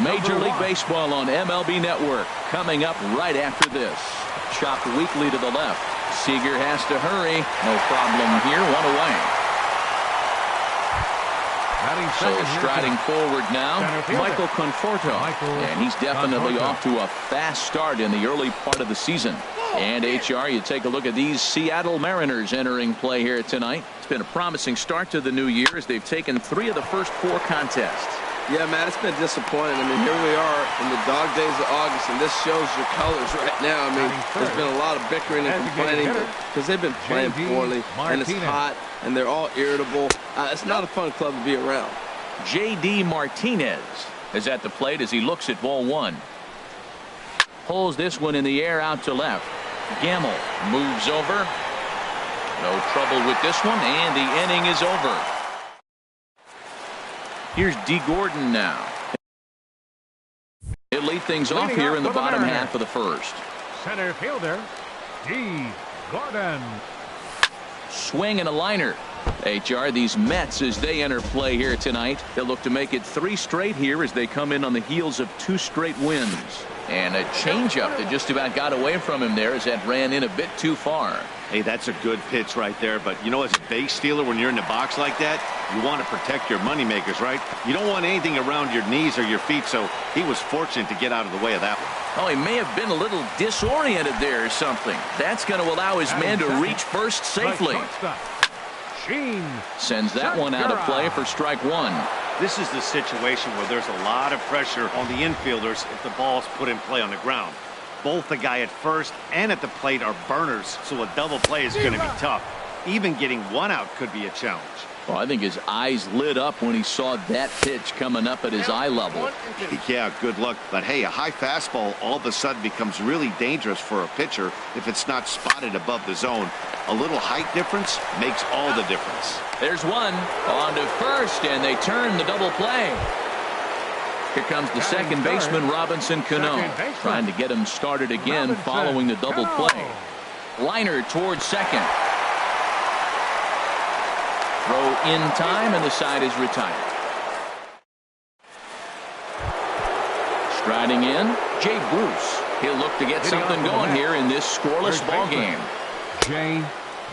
Major League Baseball on MLB Network coming up right after this. Chopped weakly to the left. Seager has to hurry. No problem here. One away. So striding forward now, Michael Conforto. And he's definitely off to a fast start in the early part of the season. And HR, you take a look at these Seattle Mariners entering play here tonight. It's been a promising start to the new year as they've taken 3 of the first 4 contests. Yeah, man, it's been disappointing. I mean, here we are in the dog days of August, and this shows your colors right now. I mean, there's been a lot of bickering and complaining because they've been playing poorly, and it's hot, and they're all irritable. It's not a fun club to be around. J.D. Martinez is at the plate as he looks at ball 1. Pulls this one in the air out to left. Gamble moves over. No trouble with this one, and the inning is over. Here's D. Gordon now. He'll lead things off here in the bottom half of the first. Center fielder, D. Gordon. Swing and a liner. HR, these Mets, as they enter play here tonight, they'll look to make it 3 straight here as they come in on the heels of 2 straight wins. And a changeup that just about got away from him there as that ran in a bit too far. Hey, that's a good pitch right there. But, you know, as a base stealer, when you're in the box like that, you want to protect your moneymakers, right? You don't want anything around your knees or your feet, so he was fortunate to get out of the way of that one. Oh, he may have been a little disoriented there or something. That's going to allow his man to reach first safely. Sends that one out of play for strike 1. This is the situation where there's a lot of pressure on the infielders if the ball's put in play on the ground. Both the guy at first and at the plate are burners, so a double play is going to be tough. Even getting 1 out could be a challenge. Well, I think his eyes lit up when he saw that pitch coming up at his eye level. Yeah, good luck. But, hey, a high fastball all of a sudden becomes really dangerous for a pitcher if it's not spotted above the zone. A little height difference makes all the difference. There's one on to first, and they turn the double play. Here comes the second baseman, Robinson Cano, trying to get him started again following the double play. Liner towards second. Throw in time, and the side is retired. Striding in, Jay Bruce. He'll look to get something going here in this scoreless ball game. Jay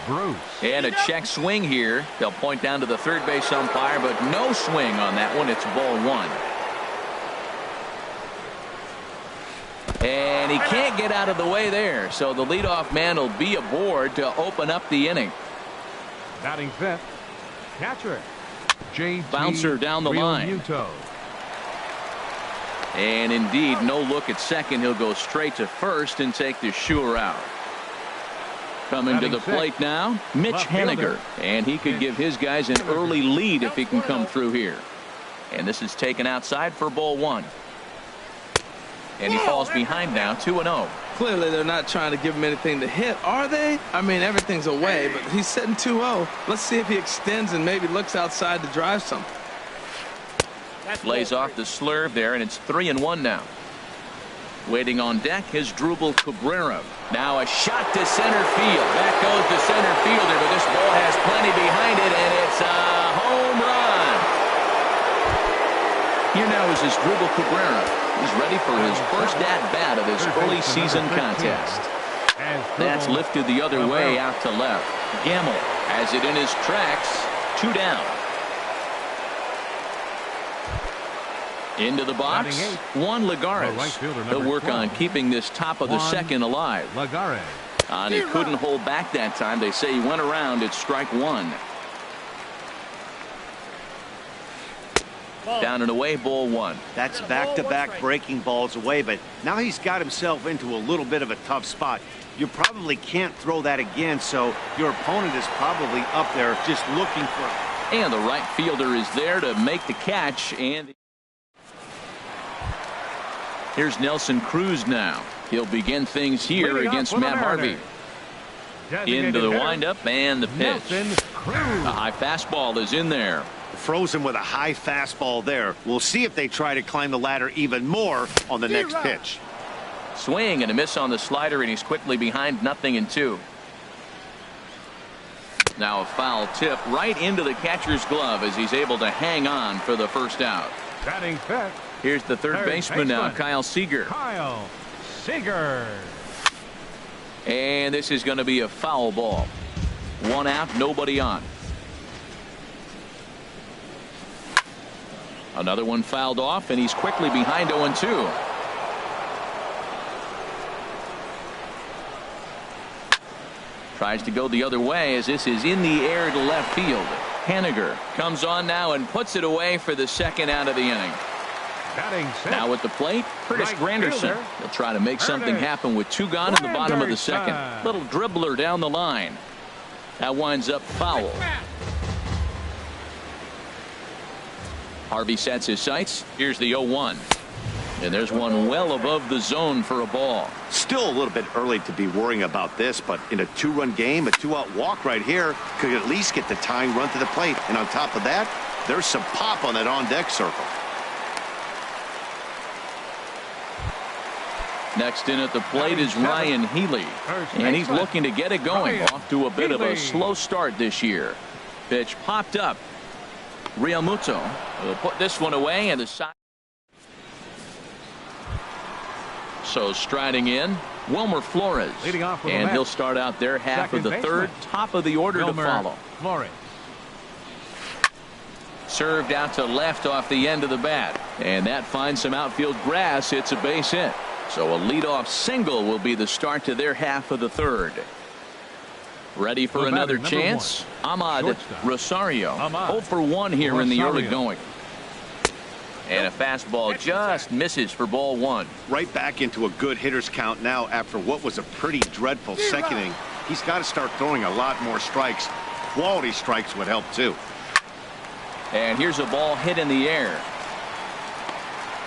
Bruce. And a check swing here. They'll point down to the third base umpire, but no swing on that one. It's ball 1. And he can't get out of the way there, so the leadoff man will be aboard to open up the inning. Batting 5th, catcher J.T. Bouncer down the line. And indeed, no look at second. He'll go straight to first and take the Shure out. Coming to the plate now, Mitch Haniger. And he could give his guys an early lead if he can come through here. And this is taken outside for ball 1. And he falls behind now, 2-0. Clearly, they're not trying to give him anything to hit, are they? I mean, everything's away, but he's sitting 2-0. Let's see if he extends and maybe looks outside to drive something. Lays off the slurve there, and it's 3-1 now. Waiting on deck is Drupal Cabrera. Now a shot to center field. Back goes the center fielder, but this ball has plenty behind it, and it's a home run. Here now is Drupal Cabrera. He's ready for his first at-bat of this early season contest. That's lifted the other way out to left. Gamble has it in his tracks. 2 down. Into the box, Juan Lagares. He'll work on keeping this top of the second alive. And he couldn't hold back that time. They say he went around at strike 1. Down and away, ball 1. That's back-to-back breaking balls away, but now he's got himself into a little bit of a tough spot. You probably can't throw that again, so your opponent is probably up there just looking for. And the right fielder is there to make the catch. And here's Nelson Cruz now. He'll begin things here against Matt Harvey. Into the windup and the pitch. A high fastball is in there. Frozen with a high fastball there. We'll see if they try to climb the ladder even more on the next pitch. Swing and a miss on the slider, and he's quickly behind 0-2. Now a foul tip right into the catcher's glove as he's able to hang on for the first out. Batting fifth. Here's the third baseman now, Kyle Seager. Kyle Seager. And this is going to be a foul ball. 1 out, nobody on. Another one fouled off, and he's quickly behind 0-2. Tries to go the other way as this is in the air to left field. Haniger comes on now and puts it away for the second out of the inning. Now at the plate, Curtis Granderson. He'll try to make something happen with 2 gone in the bottom of the second. Little dribbler down the line. That winds up foul. Harvey sets his sights. Here's the 0-1. And there's one well above the zone for a ball. Still a little bit early to be worrying about this, but in a 2-run game, a 2-out walk right here could at least get the tying run to the plate. And on top of that, there's some pop on that on-deck circle. Next in at the plate is Ryan Healy, and he's looking to get it going. Off to a bit of a slow start this year. Pitch popped up. Realmuto will put this one away, and the side. So striding in, Wilmer Flores, and he'll start out there half of the third, top of the order to follow. Served out to left off the end of the bat, and that finds some outfield grass. It's a base hit. So a leadoff single will be the start to their half of the third. Ready for another chance? Ahmad Rosario. 0 for 1 here in the early going. And a fastball just misses for ball 1. Right back into a good hitter's count now after what was a pretty dreadful second inning. He's got to start throwing a lot more strikes. Quality strikes would help too. And here's a ball hit in the air.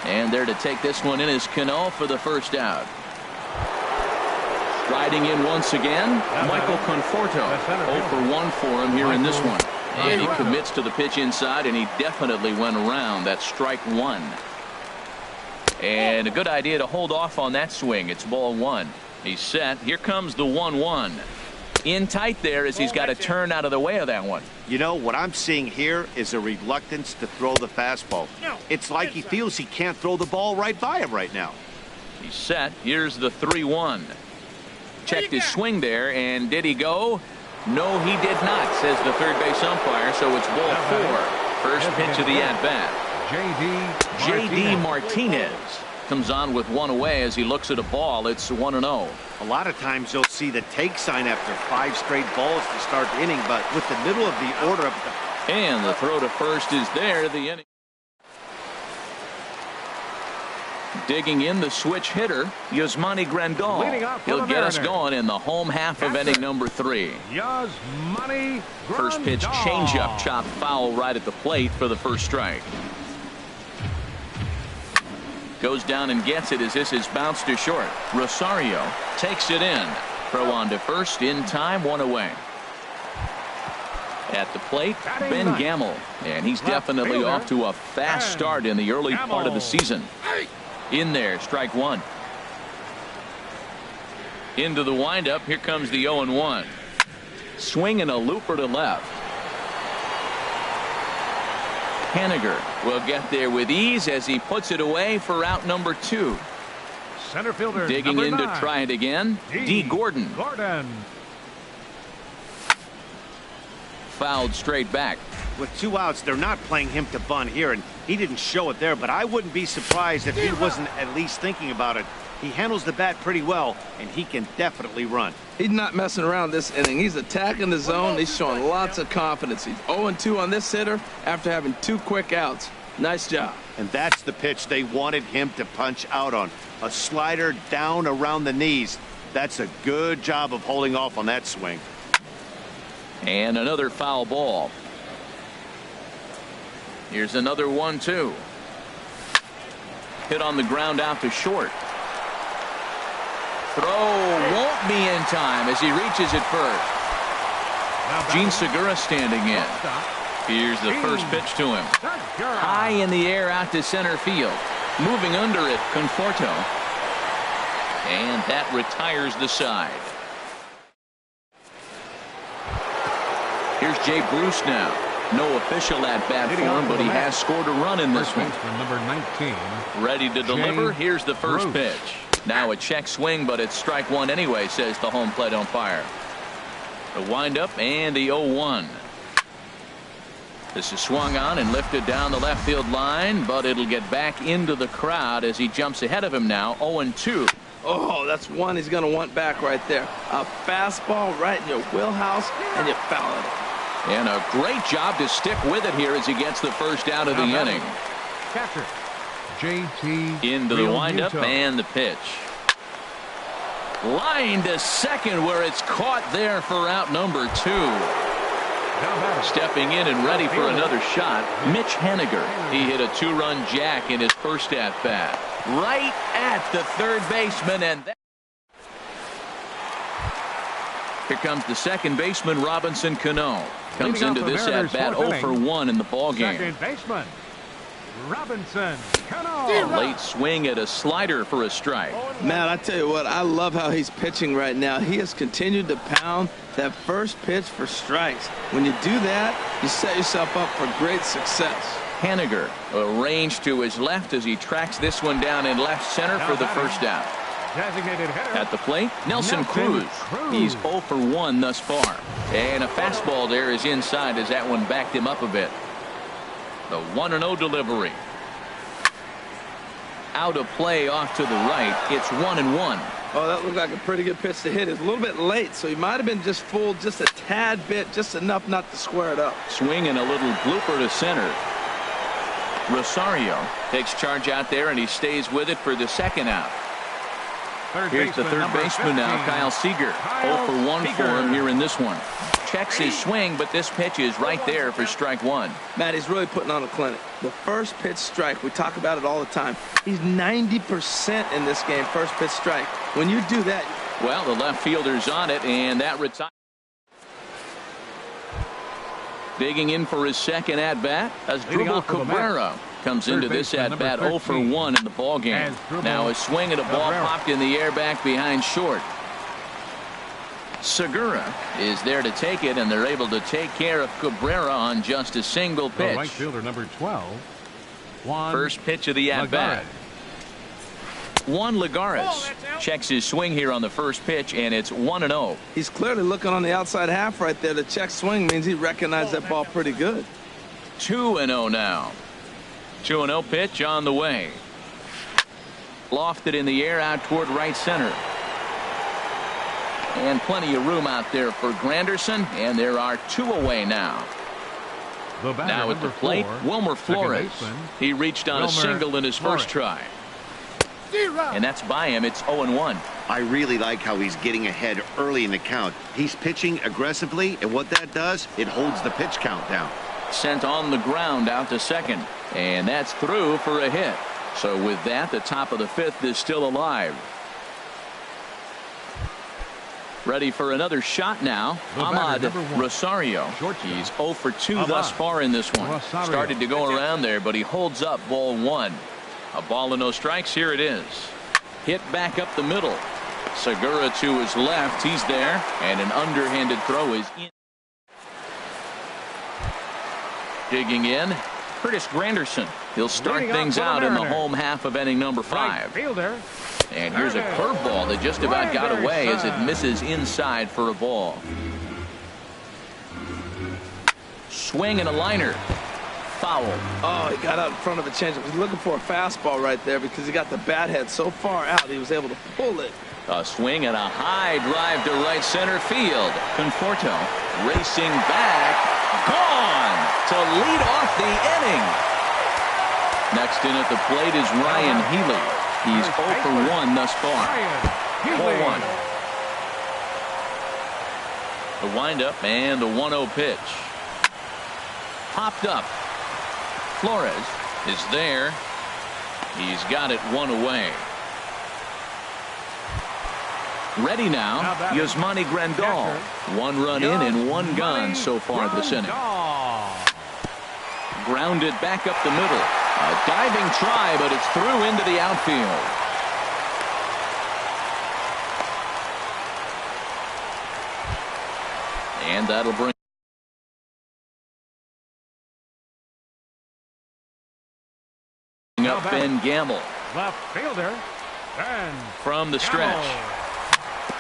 And there to take this one in is Cano for the first out. Striding in once again, Michael Conforto. 0 for 1 for him here in this one. And he commits to the pitch inside, and he definitely went around. That's strike 1. And a good idea to hold off on that swing. It's ball 1. He's set. Here comes the 1-1. In tight there as he's got to turn out of the way of that one. You know, what I'm seeing here is a reluctance to throw the fastball. It's like he feels he can't throw the ball right by him right now. He's set. Here's the 3-1. Checked his swing there, and did he go? No, he did not, says the third base umpire, so it's ball 4. First pitch of the at-bat. J.D. Martinez comes on with one away as he looks at a ball. It's 1-0. A lot of times you'll see the take sign after 5 straight balls to start the inning, but with the middle of the order of the... And the throw to first is there. The inning. Digging in the switch hitter, Yasmani Grandal. He'll get us going in the home half of inning number 3. First pitch changeup chopped foul right at the plate for the first strike. Goes down and gets it as this is bounced to short. Rosario takes it in. Throw on to first in time, 1 away. At the plate, Ben Gamel. And he's definitely off to a fast start in the early part of the season. In there, strike 1. Into the windup. Here comes the 0-1. Swing and a looper to left. Haniger will get there with ease as he puts it away for out number 2. Center fielder digging in to try it again. D. Gordon. Fouled straight back. With 2 outs, they're not playing him to bunt here, and he didn't show it there, but I wouldn't be surprised if he wasn't at least thinking about it. He handles the bat pretty well, and he can definitely run. He's not messing around this inning. He's attacking the zone. He's showing lots of confidence. He's 0-2 on this hitter after having 2 quick outs. Nice job. And that's the pitch they wanted him to punch out on. A slider down around the knees. That's a good job of holding off on that swing. And another foul ball. Here's another 1-2. Hit on the ground out to short. Throw won't be in time as he reaches it first. Gene Segura standing in. Here's the first pitch to him. High in the air out to center field. Moving under it, Conforto. And that retires the side. Here's Jay Bruce now. No official at-bat for him, but he has scored a run in this one. Number 19. Ready to deliver. Here's the first pitch. Now a check swing, but it's strike one anyway, says the home plate umpire. The windup and the 0-1. This is swung on and lifted down the left field line, but it'll get back into the crowd as he jumps ahead of him now. 0-2. Oh, that's one he's going to want back right there. A fastball right in your wheelhouse, and you foul it. And a great job to stick with it here as he gets the first out of the inning. Catcher, JT. Into the windup and the pitch. Line to second where it's caught there for out number 2. Stepping in and ready for another shot, Mitch Haniger. He hit a 2-run jack in his first at-bat. Right at the third baseman, and that. Here comes the second baseman, Robinson Cano. Comes into this at-bat 0 for 1 in the ballgame. Second baseman, Robinson Cano. A late swing at a slider for a strike. Man, I tell you what, I love how he's pitching right now. He has continued to pound that first pitch for strikes. When you do that, you set yourself up for great success. Haniger arranged to his left as he tracks this one down in left center for the first out. Designated hitter. At the plate, Nelson Cruz. He's 0 for 1 thus far. And a fastball there is inside as that one backed him up a bit. The 1-0 delivery. Out of play off to the right. It's 1-1. Oh, that looked like a pretty good pitch to hit. It's a little bit late, so he might have been just fooled just a tad bit, just enough not to square it up. Swing and a little blooper to center. Rosario takes charge out there, and he stays with it for the second out. Here's the third baseman now, Kyle Seager. 0 for 1 for him here in this one. Checks his swing, but this pitch is right there for strike one. Matt, he's really putting on a clinic. The first pitch strike, we talk about it all the time. He's 90% in this game, first pitch strike. When you do that. Well, the left fielder's on it, and that retires. Digging in for his second at-bat, Asdrubal Cabrera comes into this at-bat 0 for 1 in the ballgame. Now a swing at a ball popped in the air back behind short. Segura is there to take it, and they're able to take care of Cabrera on just a single pitch. Right fielder number 12. Juan First pitch of the at-bat. Juan Lagares checks his swing here on the first pitch, and it's 1-0. He's clearly looking on the outside half right there. The check swing means he recognized that ball pretty good. 2-0 now. 2-0 pitch on the way. Lofted in the air out toward right center. And plenty of room out there for Granderson, and there are two away now. Now at the plate, Wilmer Flores. He reached on a single in his first try. And that's by him. It's 0-1. I really like how he's getting ahead early in the count. He's pitching aggressively, and what that does, it holds the pitch count down. Sent on the ground out to second, and that's through for a hit. So with that, the top of the fifth is still alive. Ready for another shot now. Ahmad Rosario. He's 0 for 2 thus far in this one. Started to go around there, but he holds up ball one. A ball and no strikes. Here it is. Hit back up the middle. Segura to his left. He's there, and an underhanded throw is in. Digging in, Curtis Granderson. He'll start things out in the home half of inning number 5. And here's a curveball that just about got away as it misses inside for a ball. Swing and a liner. Foul. Oh, he got out in front of a changeup. He's looking for a fastball right there because he got the bat head so far out he was able to pull it. A swing and a high drive to right center field. Conforto racing back. Gone to lead off the inning. Next in at the plate is Ryan Healy. He's 0 for 1 thus far. 4-1. The windup and the 1-0 pitch. Popped up. Flores is there. He's got it one away. Ready now, Yasmani Grandal. 1 run in and 1 gone so far this inning. Grounded back up the middle. A diving try, but it's through into the outfield. And that'll bring up Ben Gamble. Left fielder. Ben From the stretch.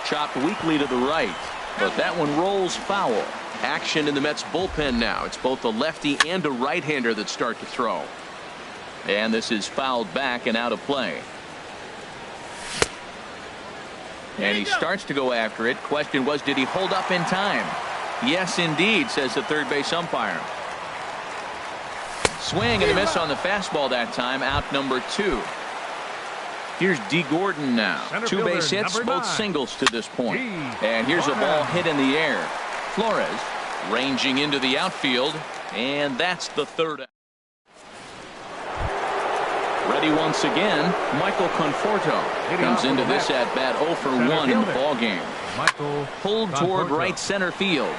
Chopped weakly to the right, but that one rolls foul. Action in the Mets bullpen now. It's both a lefty and a right-hander that start to throw. And this is fouled back and out of play. And he starts to go after it. Question was, did he hold up in time? Yes, indeed, says the third base umpire. Swing and a miss on the fastball that time. Out number 2. Here's D. Gordon now. 2 base hits, both singles to this point. And here's a ball hit in the air. Flores ranging into the outfield, and that's the third out. Ready once again, Michael Conforto comes into this at bat 0 for 1 in the ball game. Pulled toward right center field.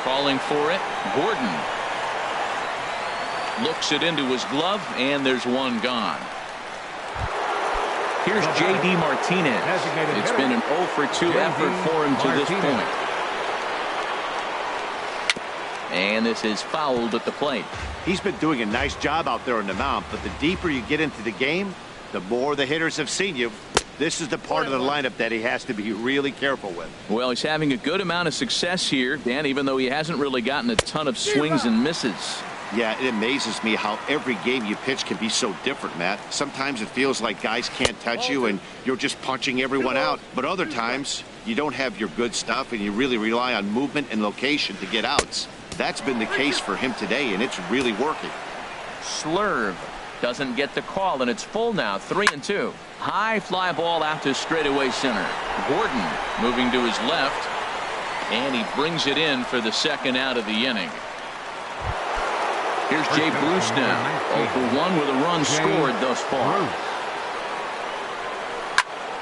Calling for it, Gordon. Looks it into his glove, and there's one gone. Here's J.D. Martinez. It's been an 0 for 2 effort for him to this point. And this is fouled at the plate. He's been doing a nice job out there on the mound, but the deeper you get into the game, the more the hitters have seen you. This is the part of the lineup that he has to be really careful with. Well, he's having a good amount of success here, Dan, even though he hasn't really gotten a ton of swings and misses. Yeah, it amazes me how every game you pitch can be so different, Matt. Sometimes it feels like guys can't touch you and you're just punching everyone out. But other times, you don't have your good stuff and you really rely on movement and location to get outs. That's been the case for him today, and it's really working. Slurve doesn't get the call, and it's full now, 3-2. High fly ball out to straightaway center. Gordon moving to his left, and he brings it in for the second out of the inning. Here's Jay Bruce now, 0 for 1 with a run scored thus far.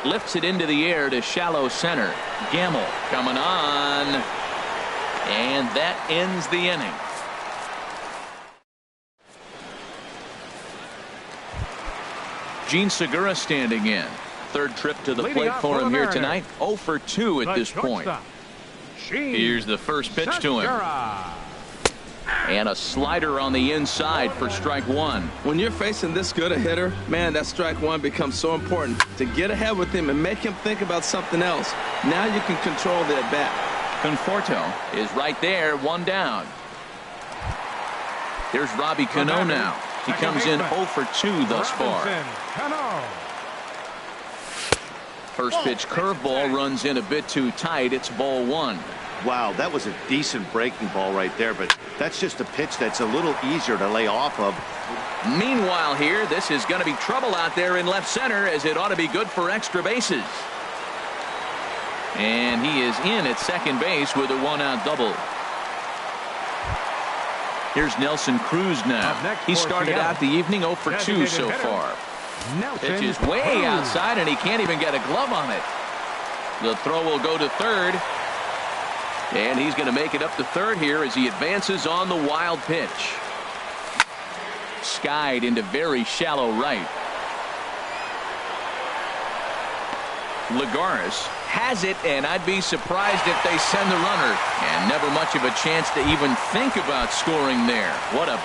Lifts it into the air to shallow center. Gamble coming on. And that ends the inning. Gene Segura standing in. Third trip to the plate for him here tonight. 0 for 2 at this point. Here's the first pitch to him. And a slider on the inside for strike 1. When you're facing this good a hitter, man, that strike 1 becomes so important. To get ahead with him and make him think about something else. Now you can control the at-bat. Conforto is right there, 1 down. Here's Robbie Cano now. He comes in 0 for 2 thus far. First pitch curveball runs in a bit too tight. It's ball 1. Wow, that was a decent breaking ball right there, but that's just a pitch that's a little easier to lay off of. Meanwhile here, this is going to be trouble out there in left center, as it ought to be good for extra bases. And he is in at second base with a 1-out double. Here's Nelson Cruz now. He started out the evening 0 for 2 so far. Pitch is way outside, and he can't even get a glove on it. The throw will go to third. And he's going to make it up to third here as he advances on the wild pitch. Skied into very shallow right. Lagares has it, and I'd be surprised if they send the runner. And never much of a chance to even think about scoring there. What a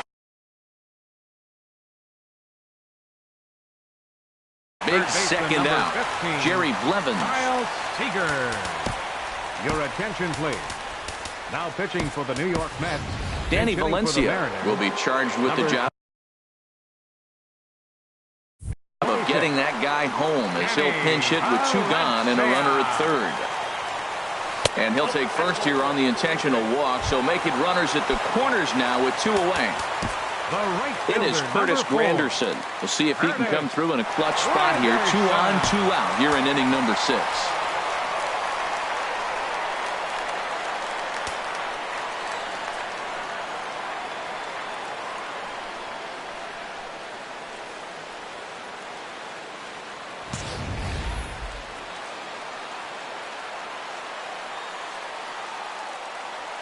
big second out. Jerry Blevins. Your attention, please. Now pitching for the New York Mets. Danny Valencia will be charged with the job of getting that guy home, as he'll pinch hit with 2 gone and a runner at third. And he'll take first here on the intentional walk, so make it runners at the corners now with 2 away. It is Curtis Granderson. We'll see if he can come through in a clutch spot here. 2 on, 2 out here in inning number 6.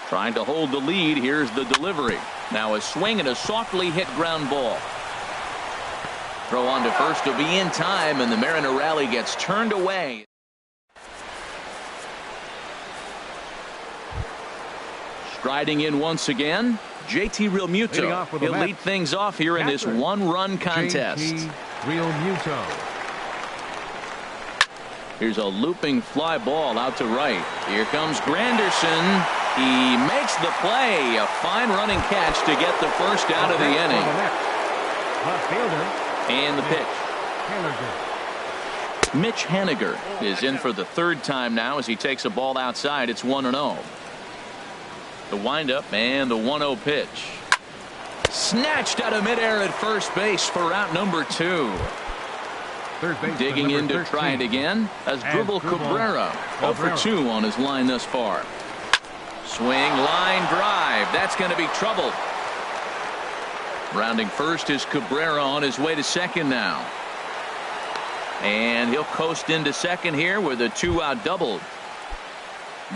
Trying to hold the lead. Here's the delivery. Now a swing and a softly hit ground ball. Throw on to first will be in time, and the Mariner rally gets turned away. Striding in once again, JT Realmuto. He'll lead things off here in this one-run contest. JT Realmuto. Here's a looping fly ball out to right. Here comes Granderson. He makes the play. A fine running catch to get the first out of the inning. Left fielder. And the pitch. Haniger. Mitch Haniger is in for the third time now as he takes a ball outside. It's 1-0. The windup and the 1-0 pitch. Snatched out of midair at first base for out number 2. Digging in to try it again as Dribble Cabrera. 0 for 2 on his line thus far. Swing, line drive. That's going to be trouble. Rounding first is Cabrera on his way to second now. And he'll coast into second here with a 2-out double.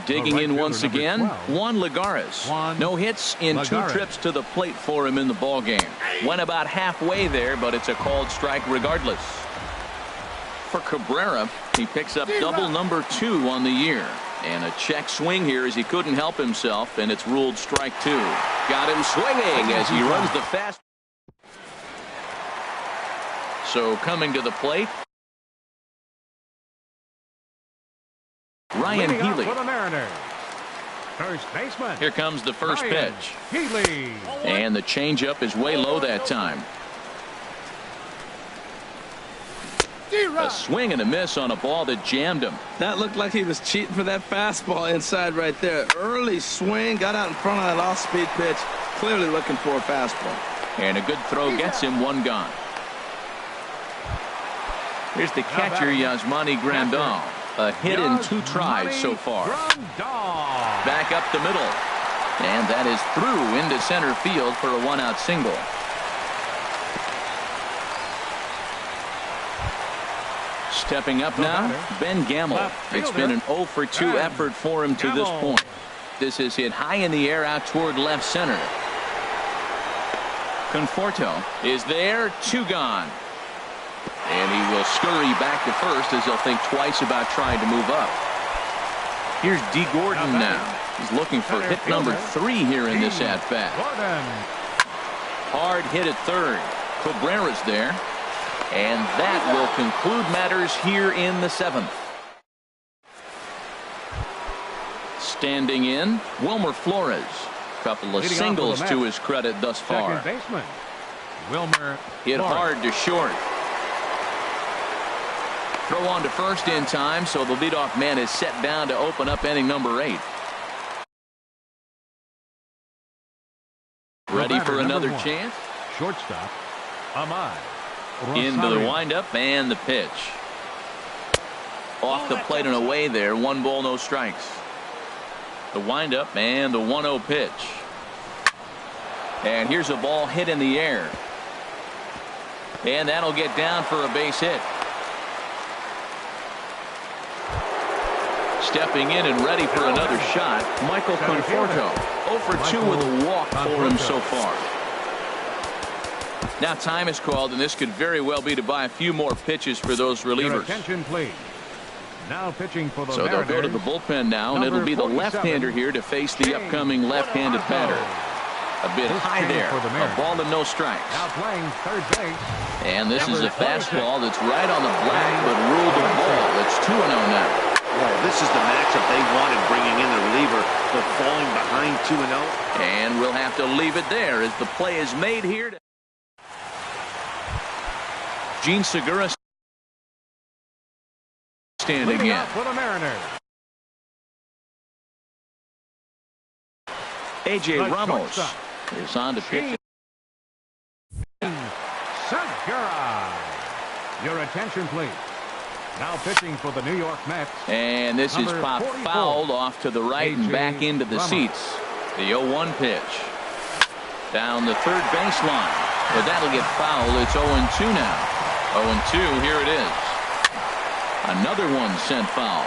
Digging in once again, Juan Lagares. No hits in 2 trips to the plate for him in the ballgame. Went about halfway there, but it's a called strike regardless. For Cabrera, he picks up double number 2 on the year. And a check swing here as he couldn't help himself, and it's ruled strike 2. Got him swinging as he runs the fast. So coming to the plate, Ryan Healy. For the Mariners. First baseman. Here comes the first Ryan pitch. Healy. And the changeup is way low that time. A swing and a miss on a ball that jammed him. That looked like he was cheating for that fastball inside right there. Early swing, got out in front of that off-speed pitch. Clearly looking for a fastball. And a good throw gets him 1 gone. Here's the catcher, Yasmani Grandal. A hit in 2 tries so far. Back up the middle. And that is through into center field for a 1-out single. Stepping up now, Ben Gamel. It's been an 0 for 2 effort for him to this point. This is hit high in the air out toward left center. Conforto is there, 2 gone. And he will scurry back to first as he'll think twice about trying to move up. Here's D. Gordon now. He's looking for hit number 3 here in this at-bat. Hard hit at third. Cabrera's there. And that will conclude matters here in the 7th. Standing in, Wilmer Flores. Couple of singles to his credit thus far. Second baseman. Wilmer hit hard to short. Throw on to first in time, so the leadoff man is set down to open up inning number 8. Ready for another chance? Shortstop, Ahmad. Into the windup and the pitch. Off the plate and away there. 1 ball, no strikes. The windup and the 1-0 pitch. And here's a ball hit in the air. And that'll get down for a base hit. Stepping in and ready for another shot, Michael Conforto. 0 for 2 with a walk for him so far. Now time is called, and this could very well be to buy a few more pitches for those relievers. Attention, please. Now pitching for the so they'll go to the bullpen now, and it'll be the left-hander here to face the upcoming left-handed batter. A bit high there. A ball and no strikes. Now playing third base. And this is a fastball that's right on the black, but ruled a ball. It's 2-0 now. Well, this is the matchup they wanted, bringing in the reliever, but falling behind 2-0. And we'll have to leave it there as the play is made here. Gene Segura standing in. For the Mariners. A.J. Ramos is on to pitch. Segura. Your attention, please. Now pitching for the New York Mets. And this is popped fouled off to the right and back into the seats. The 0-1 pitch. Down the third baseline. But that'll get fouled. It's 0-2 now. 0-2, here it is. Another one sent foul.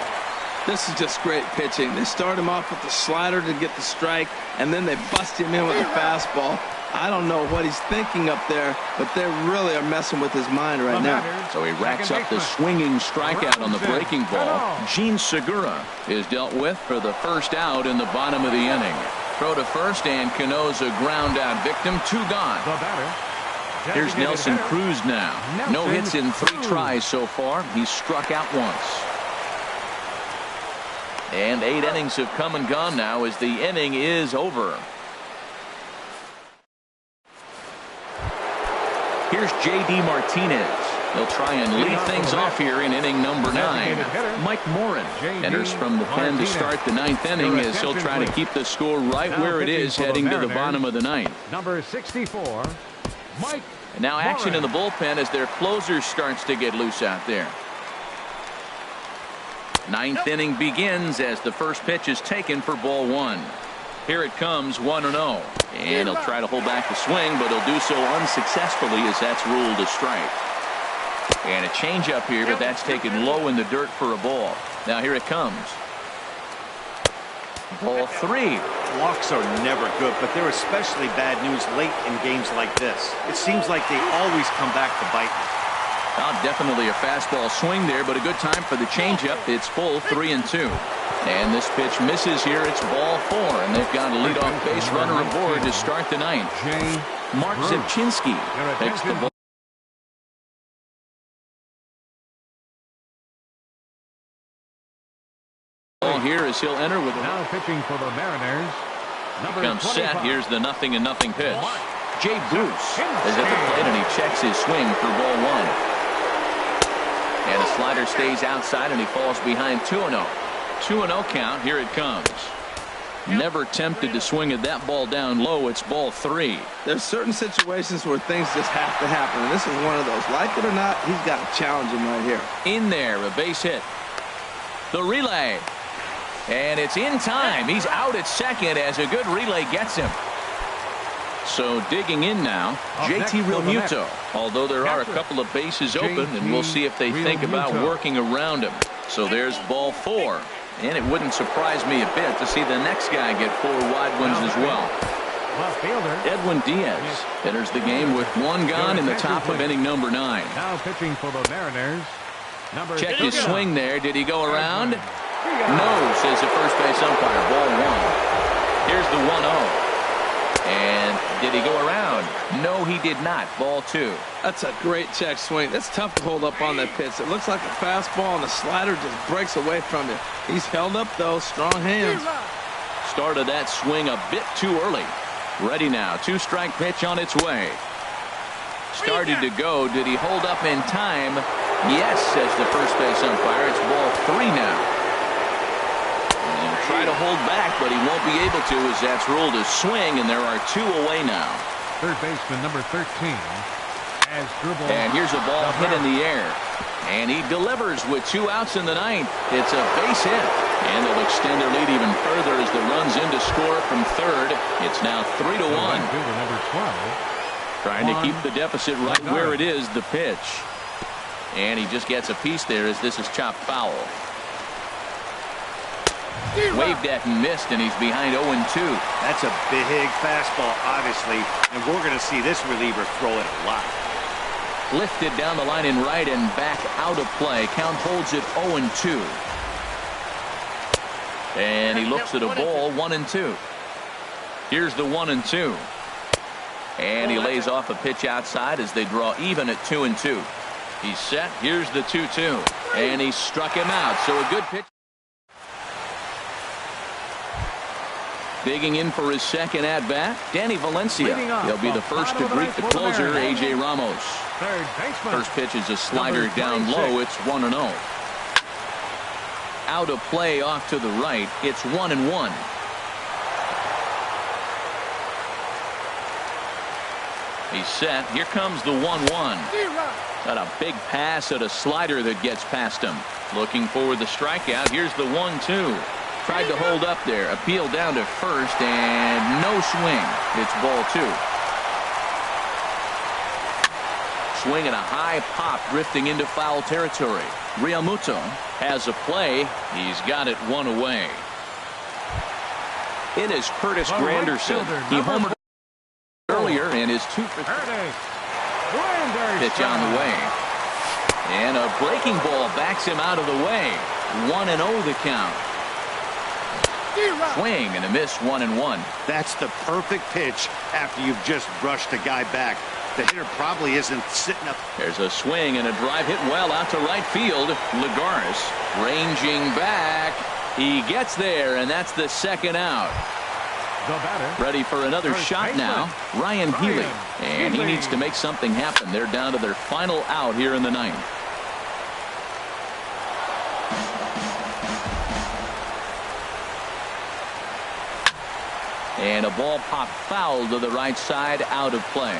This is just great pitching. They start him off with the slider to get the strike, and then they bust him in with a fastball. I don't know what he's thinking up there, but they really are messing with his mind right now. So he racks up the swinging strikeout on the breaking ball. Gene Segura is dealt with for the first out in the bottom of the inning. Throw to first, and Cano's a ground out victim. 2 gone. The batter. Here's Nelson Cruz now. No hits in 3 Cruz. tries so far. He's struck out once. And 8 innings have come and gone now as the inning is over. Here's J.D. Martinez. He'll try and lead things off here in inning number 9. Mike Morin enters from the pen to start the 9th inning as he'll try to keep the score right where it is heading to the bottom of the 9th. Number 64, Mike. And now action in the bullpen as their closer starts to get loose out there. 9th inning begins as the first pitch is taken for ball 1. Here it comes, 1-0. And he'll try to hold back the swing, but he'll do so unsuccessfully as that's ruled a strike. And a changeup here, but that's taken low in the dirt for a ball. Now here it comes. Ball 3. Walks are never good, but they're especially bad news late in games like this. It seems like they always come back to bite me. Well, definitely a fastball swing there, but a good time for the changeup. It's full, 3-2. And this pitch misses here. It's ball 4, and they've got a leadoff base runner aboard to start the 9th. Mark Zipchinski takes the ball. Here as he'll enter with a Now pitching for the Mariners. Here comes set. Here's the 0-0 pitch. Jay Bruce is at the plate, and he checks his swing for ball 1. And a slider stays outside, and he falls behind 2-0. 2-0 count. Here it comes. Never tempted to swing at that ball down low. It's ball 3. There's certain situations where things just have to happen, and this is one of those. Like it or not, he's got to challenge him right here. In there, a base hit. The relay. And it's in time. He's out at second as a good relay gets him. So digging in now, JT Realmuto. Although there are a couple of bases open, and we'll see if they think about working around him. So there's ball 4. And it wouldn't surprise me a bit to see the next guy get 4 wide ones as well. Edwin Diaz enters the game with 1 gone in the top of inning number 9. Now pitching for the Mariners. Check his swing there. Did he go around? No, says the first base umpire. Ball 1. Here's the 1-0. And did he go around? No, he did not. Ball 2. That's a great check swing. That's tough to hold up on that pitch. It looks like a fastball, and the slider just breaks away from you. He's held up, though. Strong hands. Started that swing a bit too early. Ready now. 2-strike pitch on its way. Started to go. Did he hold up in time? Yes, says the first base umpire. It's ball 3 now. Try to hold back, but he won't be able to as that's ruled a swing, and there are 2 away now. Third baseman number 13 has dribbled. And here's a ball hit in the air. And he delivers with 2 outs in the 9th. It's a base hit. And they'll extend their lead even further as the runs in to score from third. It's now 3-1. Number 12. Trying to keep the deficit right where it is, the pitch. And he just gets a piece there as this is chopped foul. Waved at and missed, and he's behind 0-2. That's a big fastball, obviously, and we're going to see this reliever throw it a lot. Lifted down the line in right and back out of play. Count holds it 0-2. And he looks at a ball, 1-2. Here's the 1-2. And he lays off a pitch outside as they draw even at 2-2. He's set. Here's the 2-2. And he struck him out. So a good pitch. Digging in for his second at-bat, Danny Valencia. He'll be the first to greet the closer, A.J. Ramos. First pitch is a slider down low. It's 1-0. Out of play off to the right. It's 1-1. He's set. Here comes the 1-1. Got a big pass at a slider that gets past him. Looking for the strikeout. Here's the 1-2. Tried to hold up there. Appeal down to first, and no swing. It's ball 2. Swing and a high pop drifting into foul territory. Realmuto has a play. He's got it 1 away. In is Curtis Granderson. He homered earlier and is 2 for 3. Pitch on the way. And a breaking ball backs him out of the way. 1-0 the count. Swing and a miss, 1-1. That's the perfect pitch after you've just brushed a guy back. The hitter probably isn't sitting up. There's a swing and a drive hit well out to right field. Lagares ranging back. He gets there, and that's the second out. The batter. Ready for another shot now. Ryan Healy. And he needs to make something happen. They're down to their final out here in the ninth. And a ball popped foul to the right side, out of play.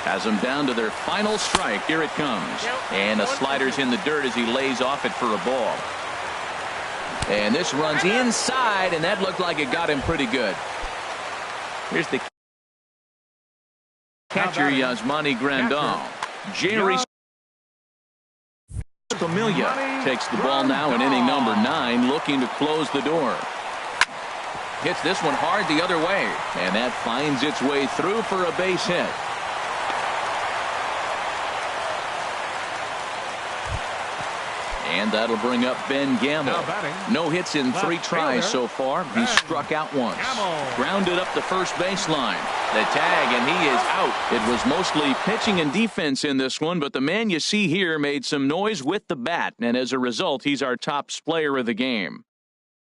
Has them down to their final strike. Here it comes. And the slider's in the dirt as he lays off it for a ball. And this runs inside, and that looked like it got him pretty good. Here's the catcher, Yasmani Grandal. Jerry Familia takes the ball now in inning number 9, looking to close the door. Hits this one hard the other way, and that finds its way through for a base hit. And that'll bring up Ben Gamble. No hits in 3 tries so far. He's struck out once. Grounded up the first baseline. The tag, and he is out. It was mostly pitching and defense in this one, but the man you see here made some noise with the bat, and as a result, he's our top player of the game.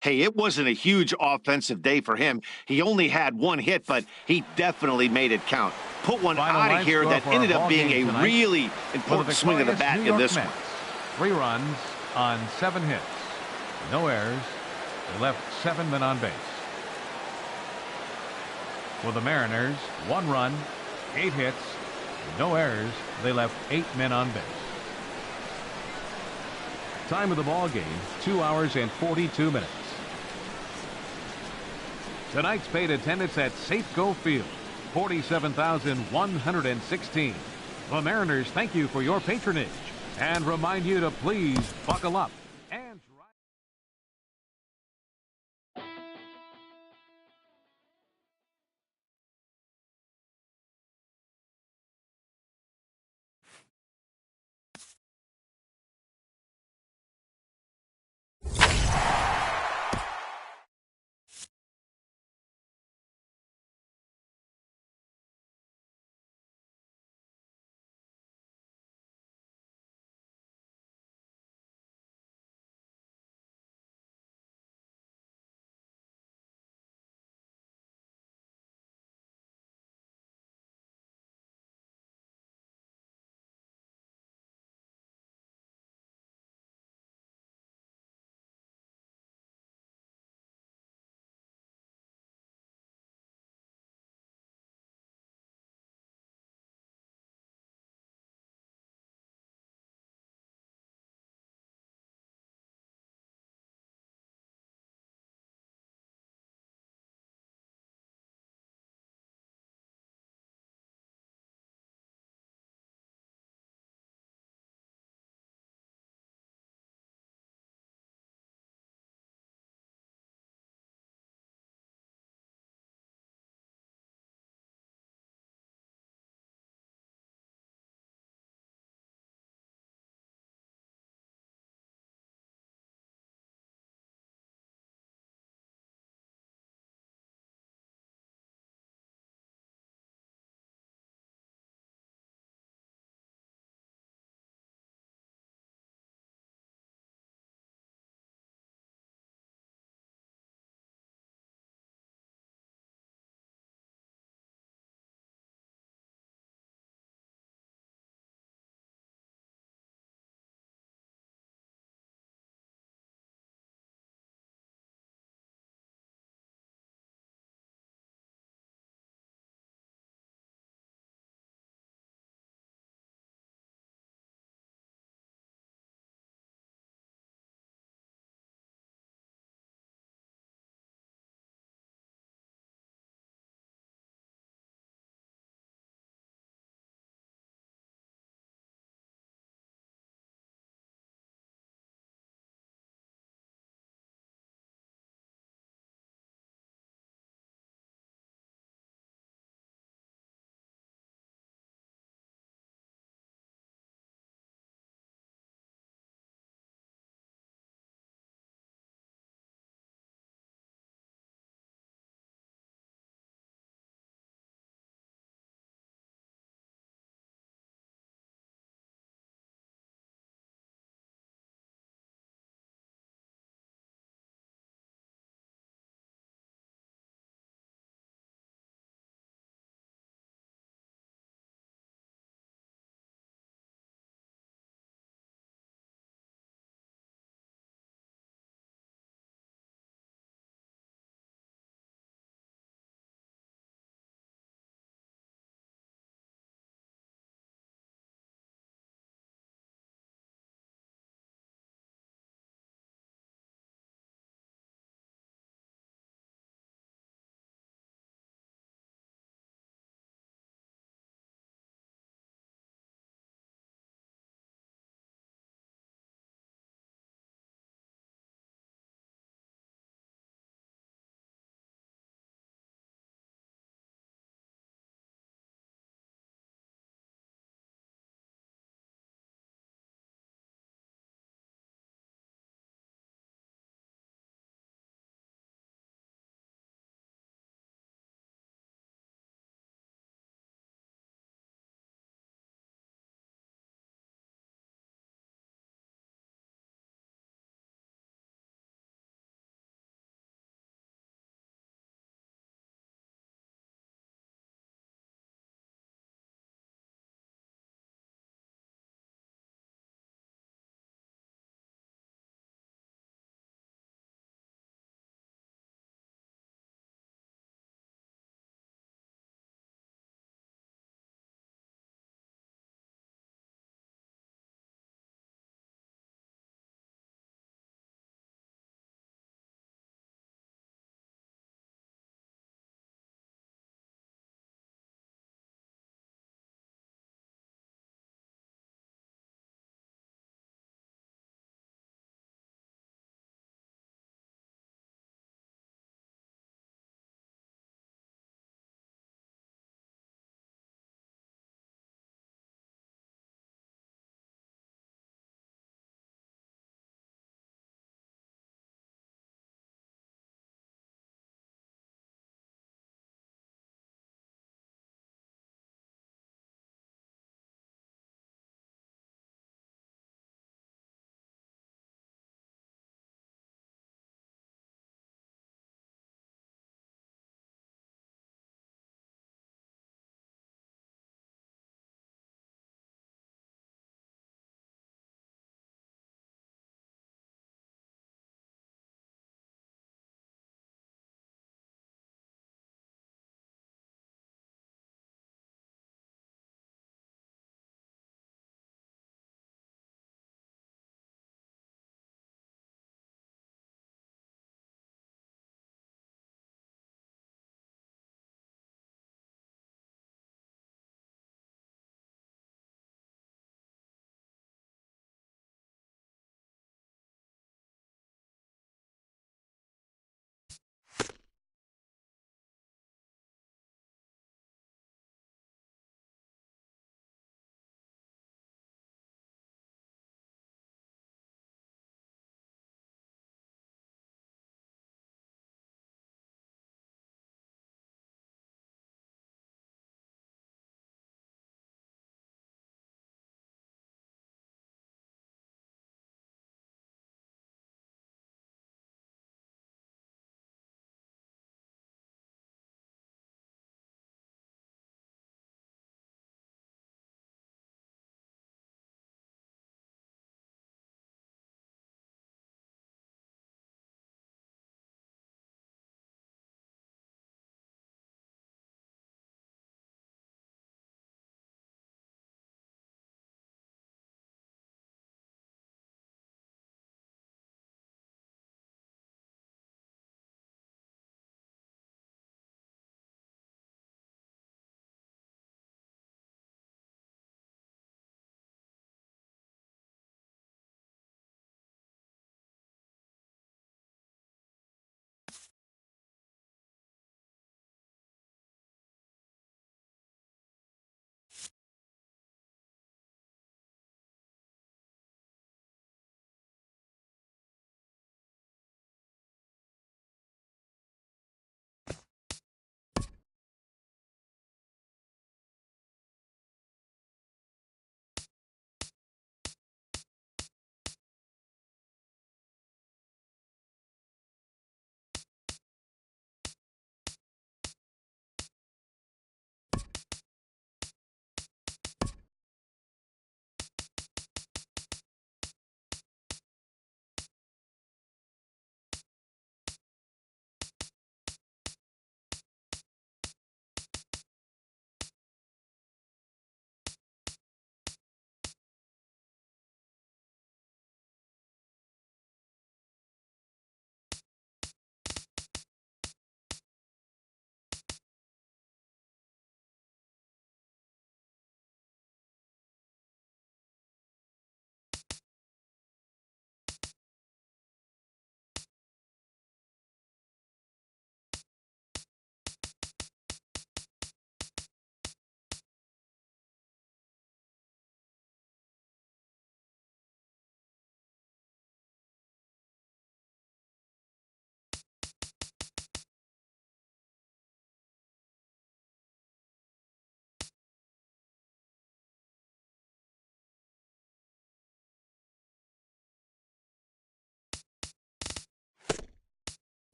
Hey, it wasn't a huge offensive day for him. He only had 1 hit, but he definitely made it count. Put one out of here that ended up being a really important swing of the bat in this one. 3 runs on 7 hits. No errors. They left 7 men on base. For the Mariners, 1 run, 8 hits, no errors. They left 8 men on base. Time of the ball game, 2 hours and 42 minutes. Tonight's paid attendance at Safeco Field, 47,116. The Mariners thank you for your patronage and remind you to please buckle up.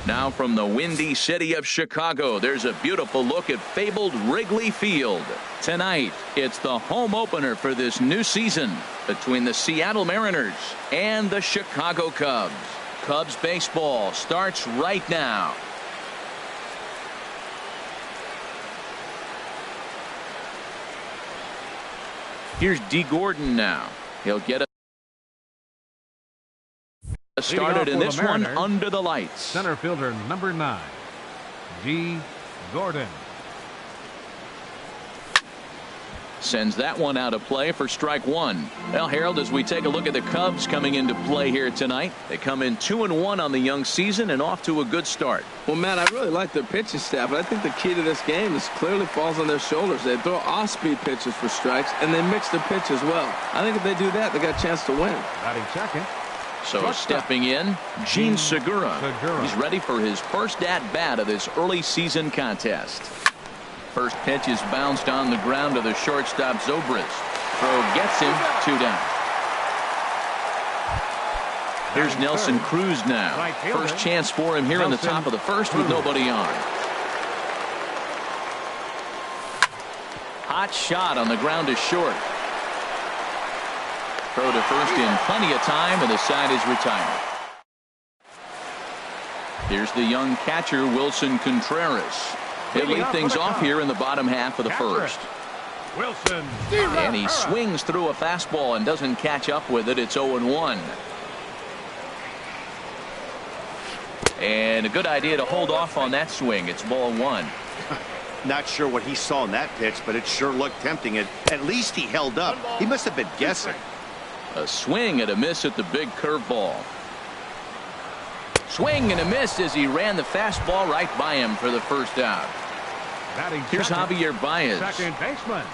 Now from the windy city of Chicago, there's a beautiful look at fabled Wrigley Field. Tonight, it's the home opener for this new season between the Seattle Mariners and the Chicago Cubs. Cubs baseball starts right now. Here's D. Gordon now. He'll get started in this one under the lights. Center fielder number 9, D. Gordon. Sends that one out of play for strike one. Well, Harold, as we take a look at the Cubs coming into play here tonight, they come in 2-1 on the young season and off to a good start. Well, Matt, I really like their pitching staff, but I think the key to this game is clearly falls on their shoulders. They throw off-speed pitches for strikes, and they mix their pitch as well. I think if they do that, they got a chance to win. Batting second. So stepping in, Gene Segura. He's ready for his first at-bat of this early season contest. First pitch is bounced on the ground to the shortstop Zobrist. Throw gets him 2 down. Here's Nelson Cruz now. First chance for him here in the top of the first with nobody on. Hot shot on the ground to short. Throw to first in plenty of time, and the side is retired. Here's the young catcher, Wilson Contreras. He'll lead things off here in the bottom half of the first. Wilson. And he swings through a fastball and doesn't catch up with it. It's 0-1. And a good idea to hold off on that swing. It's ball 1. Not sure what he saw in that pitch, but it sure looked tempting. At least he held up. He must have been guessing. A swing and a miss at the big curveball. Swing and a miss as he ran the fastball right by him for the first out. Here's Javier Baez. Second baseman,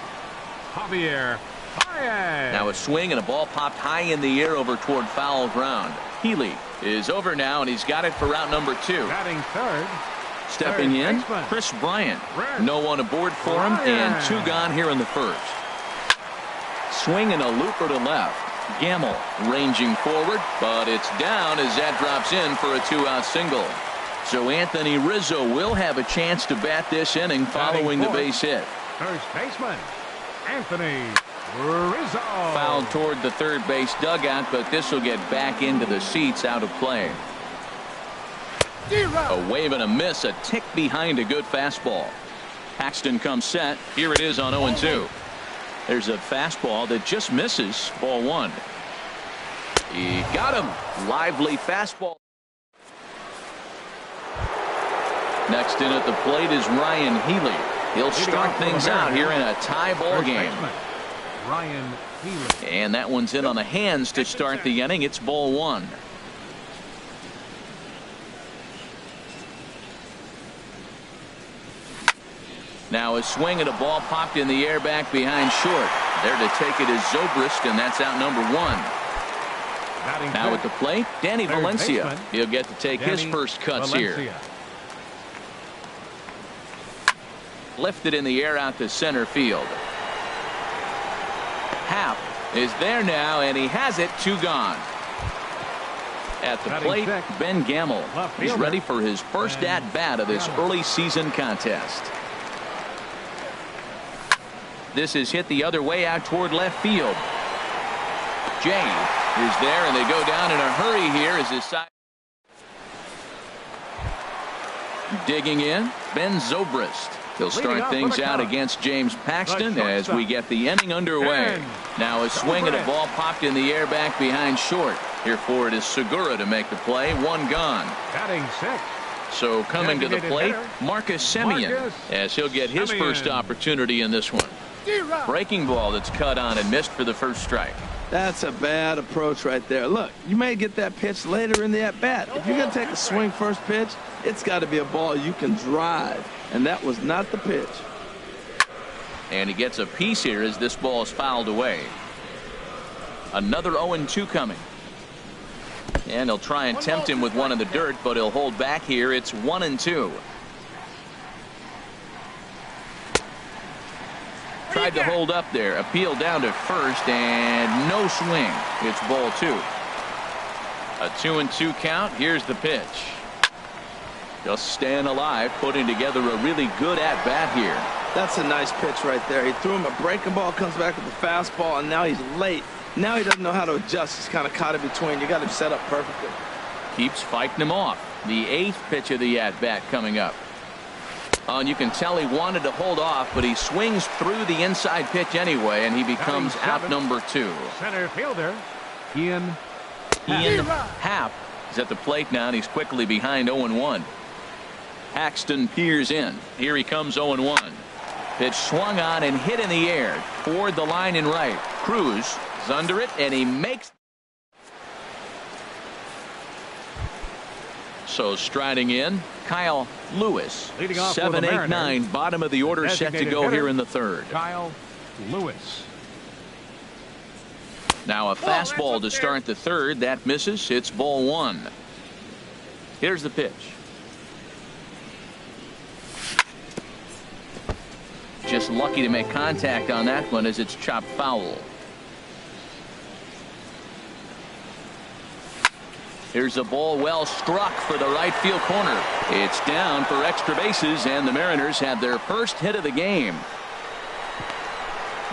Javier Baez. Now a swing and a ball popped high in the air over toward foul ground. Healy is over now, and he's got it for route number 2. Batting third. Stepping in, Chris Bryant. No one aboard for him, and 2 gone here in the first. Swing and a looper to left. Gamble ranging forward, but it's down as that drops in for a 2-out single. So Anthony Rizzo will have a chance to bat this inning following the base hit. First baseman, Anthony Rizzo. Fouled toward the third base dugout, but this will get back into the seats out of play. A wave and a miss, a tick behind a good fastball. Paxton comes set. Here it is on 0-2. There's a fastball that just misses. Ball 1. He got him. Lively fastball. Next in at the plate is Ryan Healy. He'll start things out here in a tie ball game. Ryan Healy. And that one's in on the hands to start the inning. It's ball 1. Now a swing and a ball popped in the air back behind short. There to take it is Zobrist, and that's out number 1. Now at the plate, Danny Valencia. He'll get to take his first cuts here. Lifted in the air out to center field. Happ is there now, and he has it. 2 gone. At the plate, Ben Gamble. He's ready for his first at-bat of this early season contest. This is hit the other way out toward left field. Jay is there, and they go down in a hurry here as his side. Digging in, Ben Zobrist. He'll start things out against James Paxton as we get the inning underway. Now a swing and a ball popped in the air back behind short. Here for it is Segura to make the play. 1 gone. Batting 6. So coming to the plate, Marcus Semien, as he'll get his first opportunity in this one. Breaking ball that's cut on and missed for the first strike. That's a bad approach right there. Look, you may get that pitch later in the at-bat. If you're going to take a swing first pitch, it's got to be a ball you can drive, and that was not the pitch. And he gets a piece here as this ball is fouled away. Another 0-2 coming. And he'll try and tempt him with one in the dirt, but he'll hold back here. It's 1-2. Tried to hold up there. Appeal down to first, and no swing. It's ball 2. A 2-2 count. Here's the pitch. Just staying alive, putting together a really good at-bat here. That's a nice pitch right there. He threw him a breaking ball, comes back with the fastball, and now he's late. Now he doesn't know how to adjust. He's kind of caught in between. You got him set up perfectly. Keeps fighting him off. The 8th pitch of the at-bat coming up. And you can tell he wanted to hold off, but he swings through the inside pitch anyway, and he becomes out number 2. Center fielder, Ian Happ is at the plate now, and he's quickly behind 0-1. Paxton peers in. Here he comes 0-1. Pitch swung on and hit in the air toward the line in right. Cruz is under it, and he makes. So striding in, Kyle Lewis. Leading off 7, 8, 9, bottom of the order, set to go here in the 3rd. Kyle Lewis. Now a fastball to start the 3rd. That misses. It's ball 1. Here's the pitch. Just lucky to make contact on that one as it's chopped foul. Here's a ball well struck for the right field corner. It's down for extra bases, and the Mariners had their first hit of the game.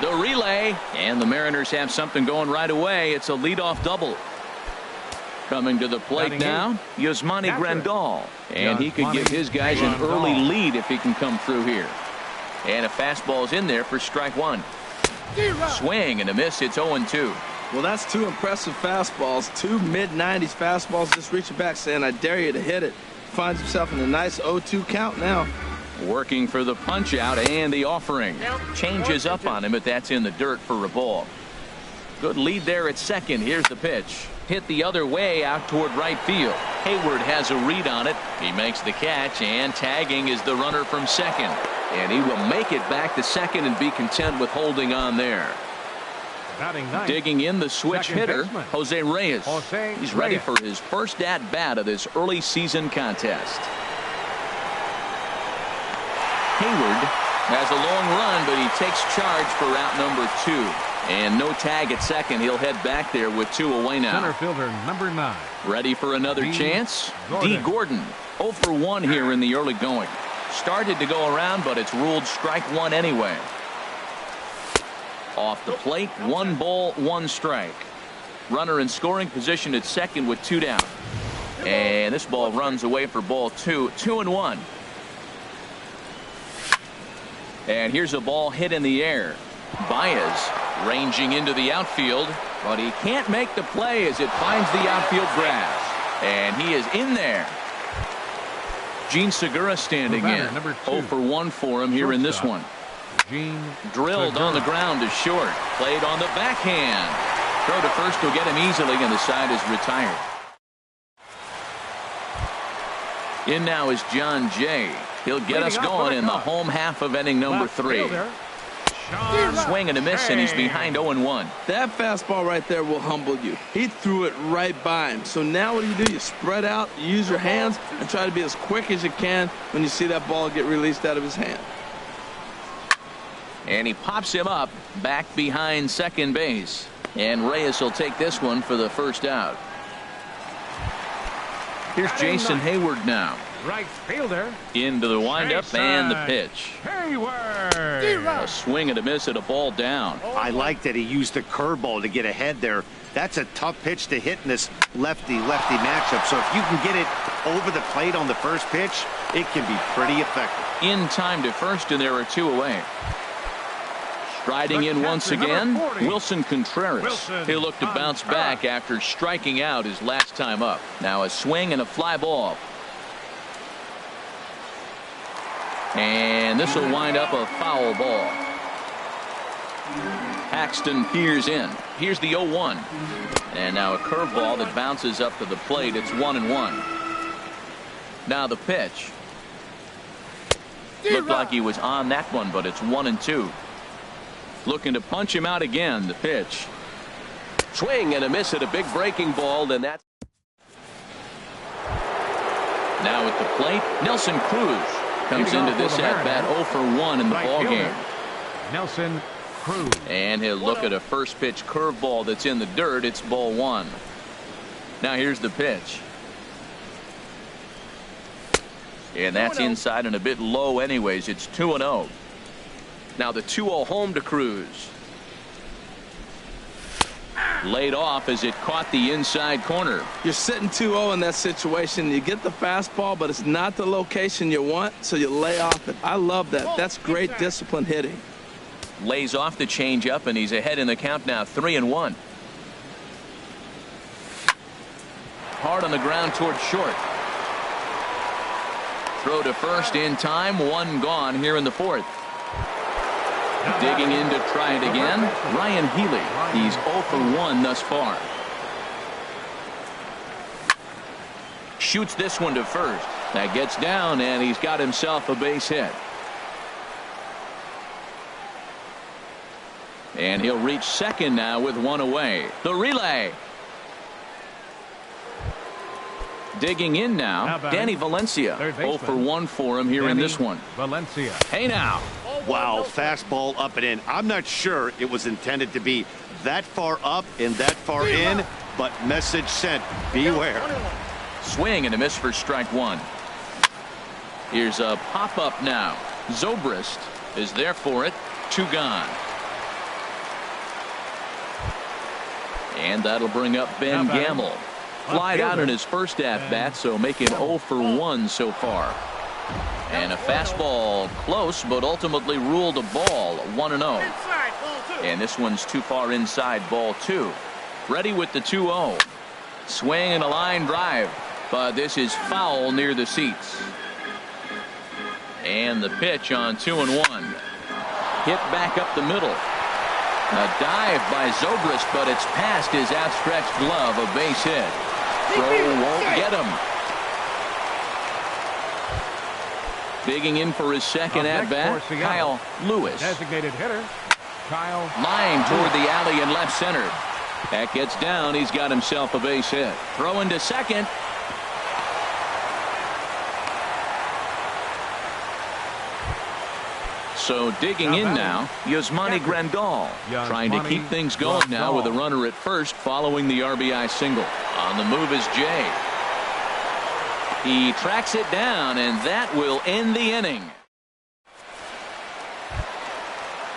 The relay, and the Mariners have something going right away. It's a leadoff double. Coming to the plate now, Yasmani Grandal. And he could give his guys an early lead if he can come through here. And a fastball is in there for strike 1. Swing and a miss. It's 0-2. Well, that's 2 impressive fastballs. 2 mid-90s fastballs just reaching back saying, I dare you to hit it. Finds himself in a nice 0-2 count now. Working for the punch out and the offering. Changes up on him, but that's in the dirt for a ball. Good lead there at 2nd. Here's the pitch. Hit the other way out toward right field. Hayward has a read on it. He makes the catch, and tagging is the runner from 2nd. And he will make it back to 2nd and be content with holding on there. Digging in the switch hitter, Jose Reyes. He's ready for his first at-bat of this early season contest. Hayward has a long run, but he takes charge for out number 2. And no tag at 2nd. He'll head back there with 2 away now. Center fielder number 9. Ready for another chance? D. Gordon. 0 for 1 here in the early going. Started to go around, but it's ruled strike 1 anyway. Off the plate, 1 ball, 1 strike. Runner in scoring position at 2nd with 2 down. And this ball runs away for ball 2. 2-1. And here's a ball hit in the air. Baez ranging into the outfield, but he can't make the play as it finds the outfield grass. And he is in there. Gene Segura standing in. 0 for 1 for him here in this one. Drilled on the ground to short. Played on the backhand. Throw to first will get him easily, and the side is retired. In now is John Jay. He'll get us going in the home half of inning number 3. Swing and a miss, and he's behind 0-1. That fastball right there will humble you. He threw it right by him. So now what do? You spread out, you use your hands, and try to be as quick as you can when you see that ball get released out of his hand. And he pops him up back behind 2nd base. And Reyes will take this one for the first out. Here's Jason Hayward now. Right fielder. Into the windup and the pitch. Hayward. A swing and a miss at a ball down. I like that he used the curveball to get ahead there. That's a tough pitch to hit in this lefty-lefty matchup. So if you can get it over the plate on the first pitch, it can be pretty effective. In time to first, and there are 2 away. Striding in once again, Wilson Contreras. He'll look to bounce back after striking out his last time up. Now a swing and a fly ball. And this will wind up a foul ball. Paxton peers in. Here's the 0-1. And now a curveball that bounces up to the plate. It's 1-1. Now the pitch. Looked like he was on that one, but it's 1-2. Looking to punch him out again. The pitch. Swing and a miss at a big breaking ball. Then that's. Now at the plate, Nelson Cruz comes into this at-bat 0 for 1 in the ballgame. Nelson Cruz. And he'll look at a first pitch curveball that's in the dirt. It's ball 1. Now here's the pitch. And that's inside and a bit low anyways. It's 2-0. Now the 2-0 home to Cruz. Laid off as it caught the inside corner. You're sitting 2-0 in that situation. You get the fastball, but it's not the location you want, so you lay off it. I love that. That's great discipline hitting. Lays off the changeup, and he's ahead in the count now, 3-1. Hard on the ground towards short. Throw to first in time. One gone here in the fourth. Digging in to try it again, Ryan Healy. He's 0 for 1 thus far. Shoots this one to first. That gets down, and he's got himself a base hit. And he'll reach second now with one away. The relay. Digging in now, Danny Valencia. 0 for 1 for him here in this one. Valencia. Hey now. Wow, fastball up and in. I'm not sure it was intended to be that far up and that far in, but message sent. Beware. Swing and a miss for strike one. Here's a pop-up now. Zobrist is there for it. 2 gone. And that'll bring up Ben Gamble. Flied out in his first at-bat, so make him 0 for 1 so far. And a fastball close, but ultimately ruled a ball, 1-0. And this one's too far inside, ball 2. Ready with the 2-0. Swing and a line drive, but this is foul near the seats. And the pitch on 2-1. Hit back up the middle. A dive by Zobrist, but it's past his outstretched glove, a base hit. Throw won't get him. Digging in for his second at-bat, Kyle Lewis. Designated hitter, Kyle. Line toward the alley in left center. That gets down. He's got himself a base hit. Throw into second. So digging in now, Yasmani Grandal. Trying to keep things going now with a runner at first following the RBI single. On the move is Jay. He tracks it down, and that will end the inning.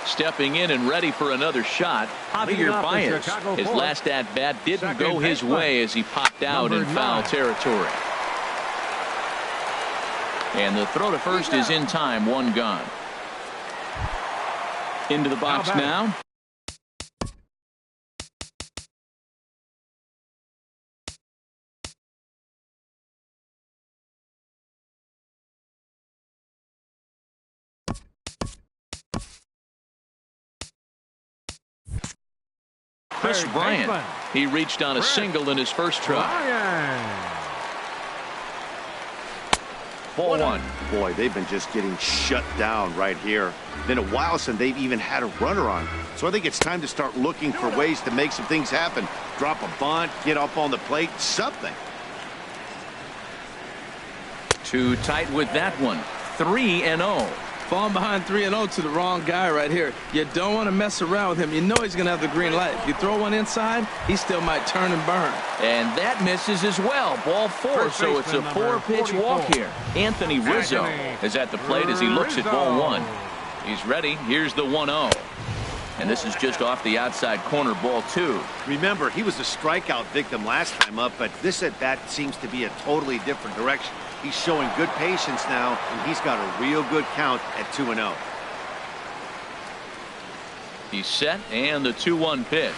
Stepping in and ready for another shot, Javier Baez. His last at-bat didn't go his way as he popped out in foul territory. And the throw to first is in time, 1 gone. Into the box now. Chris Bryant. He reached on a single in his first try. Ball 1. Boy, they've been just getting shut down right here. Been a while since they've even had a runner on. So I think it's time to start looking for ways to make some things happen. Drop a bunt, get up on the plate, something. Too tight with that one. 3-0. Falling behind 3-0 to the wrong guy right here. You don't want to mess around with him. You know he's going to have the green light. If you throw one inside, he still might turn and burn. And that misses as well. Ball 4, so it's a 4-pitch walk here. Anthony Rizzo is at the plate as he looks at ball 1. He's ready. Here's the 1-0. And this is just off the outside corner, ball 2. Remember, he was a strikeout victim last time up, but this at-bat seems to be a totally different direction. He's showing good patience now, and he's got a real good count at 2-0. He's set, and the 2-1 pitch.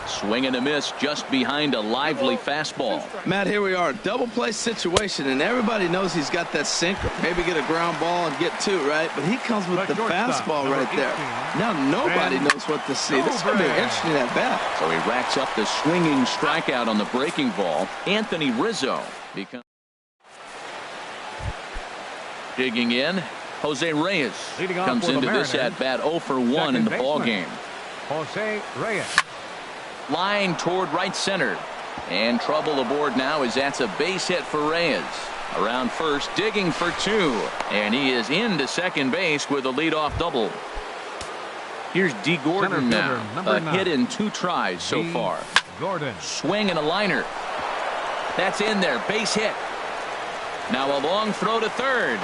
Swing and a miss just behind a lively fastball. Matt, here we are. Double play situation, and everybody knows he's got that sinker. Maybe get a ground ball and get 2, right? But he comes with the fastball right there. Now nobody knows what to see. This is going to be an interesting at bat. So he racks up the swinging strikeout on the breaking ball. Anthony Rizzo becomes. Digging in, Jose Reyes comes into this at-bat 0 for 1 in the ballgame. Jose Reyes. Line toward right center. And trouble aboard now as that's a base hit for Reyes. Around first, digging for 2. And he is into second base with a leadoff double. Here's D. Gordon now. A hit in 2 tries so far. Gordon. Swing and a liner. That's in there. Base hit. Now a long throw to third.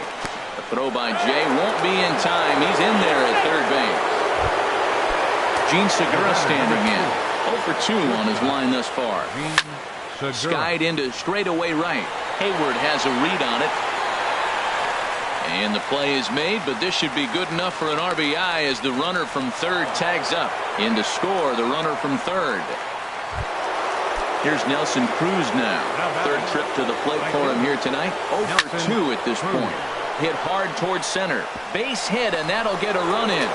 The throw by Jay won't be in time. He's in there at third base. Gene Segura standing in. 0 for 2 on his line thus far. Skied into straightaway right. Hayward has a read on it. And the play is made, but this should be good enough for an RBI as the runner from third tags up. In to score the runner from third. Here's Nelson Cruz now. Third trip to the plate for him here tonight. 0 for 2 at this point. Hit hard towards center. Base hit, and that'll get a run in.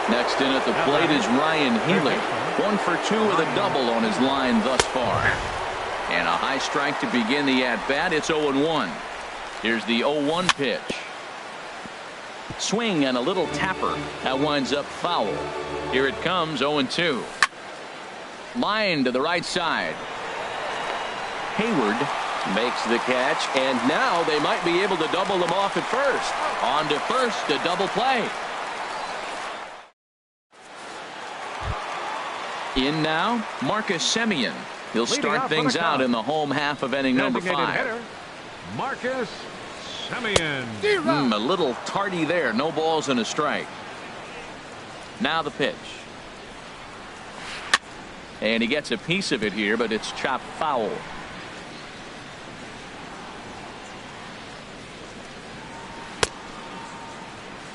Next in at the plate is Ryan Healy. 1 for 2 with a double on his line thus far. And a high strike to begin the at-bat. It's 0-1. Here's the 0-1 pitch. Swing and a little tapper. That winds up foul. Here it comes, 0-2. Line to the right side. Hayward makes the catch, and now they might be able to double them off at first. On to first, a double play. In now, Marcus Semien. He'll start things out in the home half of inning number 5. Marcus Semien. A little tardy there. No balls and a strike. Now the pitch. And he gets a piece of it here, but it's chopped foul.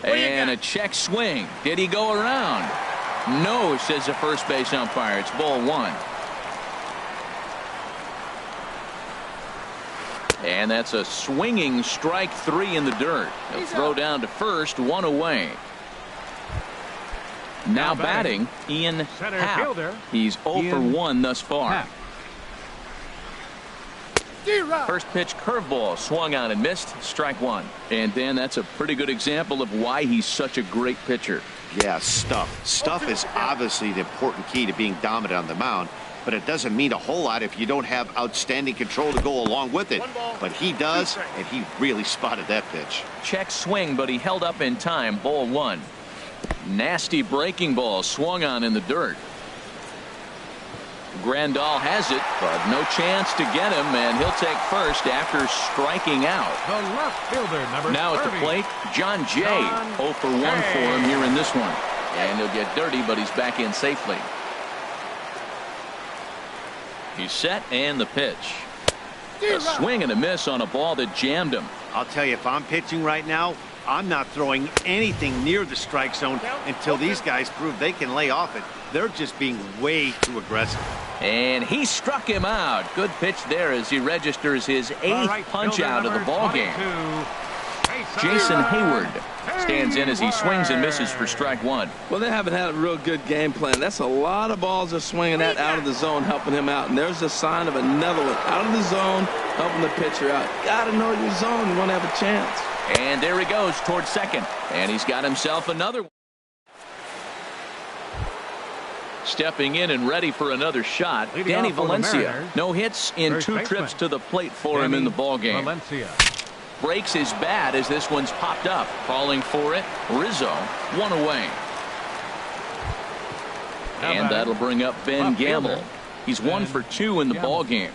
And a check swing. Did he go around? No, says the first base umpire. It's ball 1. And that's a swinging strike 3 in the dirt. He'll throw down to first, 1 away. Now batting, Ian Happ. He's 0 for 1 thus far. First pitch curveball swung on and missed. Strike 1. And Dan, that's a pretty good example of why he's such a great pitcher. Yeah, stuff. Stuff is obviously the important key to being dominant on the mound, but it doesn't mean a whole lot if you don't have outstanding control to go along with it. But he does, and he really spotted that pitch. Check swing, but he held up in time. Ball 1. Nasty breaking ball swung on in the dirt. Grandal has it, but no chance to get him, and he'll take first after striking out. The left fielder, number now 30. at the plate, John Jay. 0 for 1 for him here in this one. And he'll get dirty, but he's back in safely. He's set, and the pitch. A swing and a miss on a ball that jammed him. I'll tell you, if I'm pitching right now, I'm not throwing anything near the strike zone until these guys prove they can lay off it. They're just being way too aggressive. And he struck him out. Good pitch there as he registers his 8th punch out of the ball game. Jason Hayward stands in as he swings and misses for strike 1. Well, they haven't had a real good game plan. That's a lot of balls they're swinging at out of the zone, helping him out. And there's a sign of another one out of the zone, helping the pitcher out. Got to know your zone. You want to have a chance. And there he goes towards second. And he's got himself another one. Stepping in and ready for another shot, Danny Valencia. No hits in 2 trips to the plate for him in the ball game. Breaks his bat as this one's popped up. Calling for it, Rizzo. 1 away. And that'll bring up Ben Gamble. He's 1 for 2 in the ball game.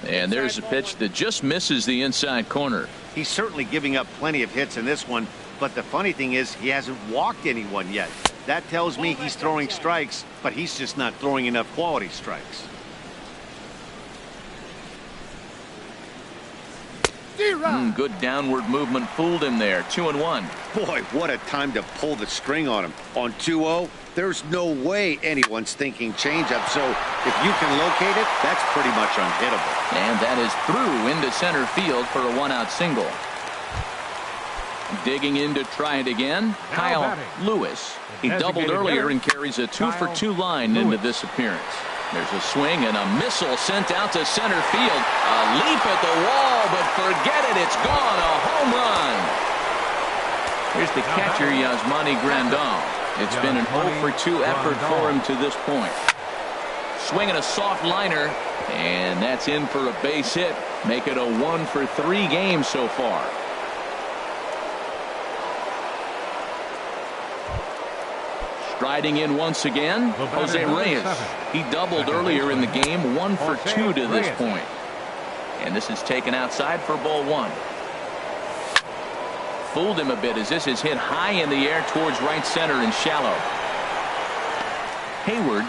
And there's a pitch that just misses the inside corner. He's certainly giving up plenty of hits in this one, but the funny thing is he hasn't walked anyone yet. That tells me he's throwing strikes, but he's just not throwing enough quality strikes. Good downward movement fooled him there. 2-1. Boy, what a time to pull the string on him. On 2-0, there's no way anyone's thinking changeup, so if you can locate it, that's pretty much unhittable. And that is through into center field for a 1-out single. Digging in to try it again, Kyle Lewis. He doubled earlier and carries a 2 for 2 line into this appearance. There's a swing and a missile sent out to center field. A leap at the wall, but forget it, it's gone. A home run. Here's the catcher, Yasmani Grandal. It's been an 0 for 2 effort for him to this point. Swinging a soft liner, and that's in for a base hit. Make it a 1 for 3 game so far. Striding in once again, Jose Reyes. He doubled earlier in the game, 1 for 2 to this point. And this is taken outside for ball 1. Fooled him a bit as this is hit high in the air towards right center and shallow. Hayward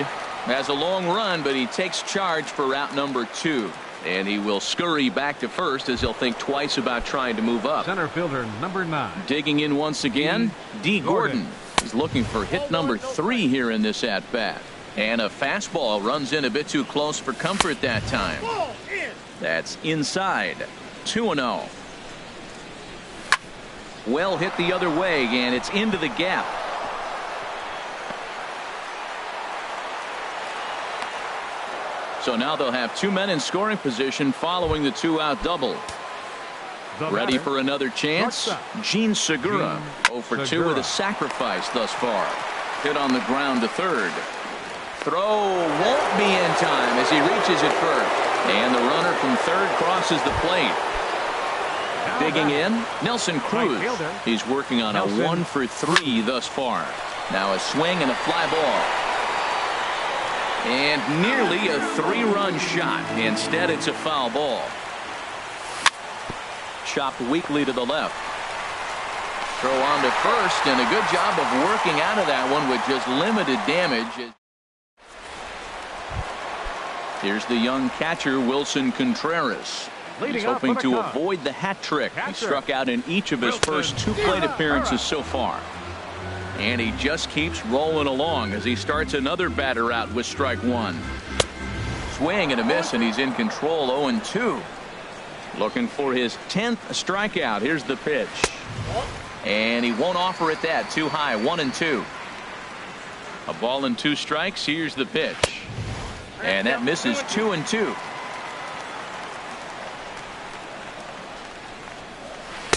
has a long run, but he takes charge for route number 2. And he will scurry back to first as he'll think twice about trying to move up. Center fielder number 9. Digging in once again, D. Gordon. He's looking for hit number 3 here in this at-bat. And a fastball runs in a bit too close for comfort that time. That's inside. 2-0. Well hit the other way, and it's into the gap. So now they'll have 2 men in scoring position following the 2-out double. Ready for another chance? Gene Segura. 0 for 2 with a sacrifice thus far. Hit on the ground to third. Throw won't be in time as he reaches it first. And the runner from third crosses the plate. Digging in, Nelson Cruz. He's working on a 1 for 3 thus far. Now a swing and a fly ball. And nearly a 3-run shot. Instead, it's a foul ball. Chopped weakly to the left. Throw on to first, and a good job of working out of that one with just limited damage. Here's the young catcher, Wilson Contreras. He's hoping to avoid the hat trick. He struck out in each of his first 2 plate appearances so far. And he just keeps rolling along as he starts another batter out with strike 1. Swing and a miss, and he's in control. 0-2. Looking for his 10th strikeout. Here's the pitch. And he won't offer it that. Too high. 1-2. A ball and 2 strikes. Here's the pitch. And that misses. 2-2.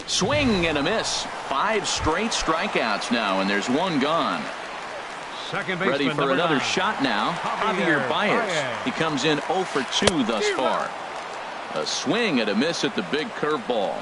Swing and a miss. 5 straight strikeouts now, and there's 1 gone. Ready for another shot now. Javier Baez. He comes in 0 for 2 thus far. A swing and a miss at the big curveball.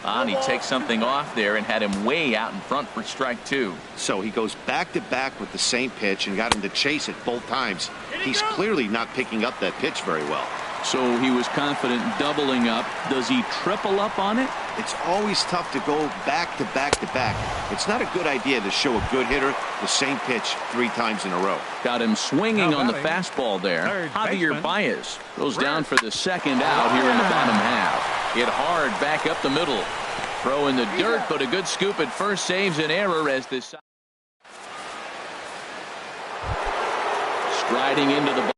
And he takes something off there and had him way out in front for strike 2. So he goes back to back with the same pitch and got him to chase it both times. He's clearly not picking up that pitch very well. So he was confident doubling up. Does he triple up on it? It's always tough to go back to back to back. It's not a good idea to show a good hitter the same pitch 3 times in a row. Got him swinging on the fastball there. Javier Baez goes down for the 2nd out here in the bottom half. Hit hard back up the middle. Throw in the dirt, but a good scoop at first saves an error as this. Striding into the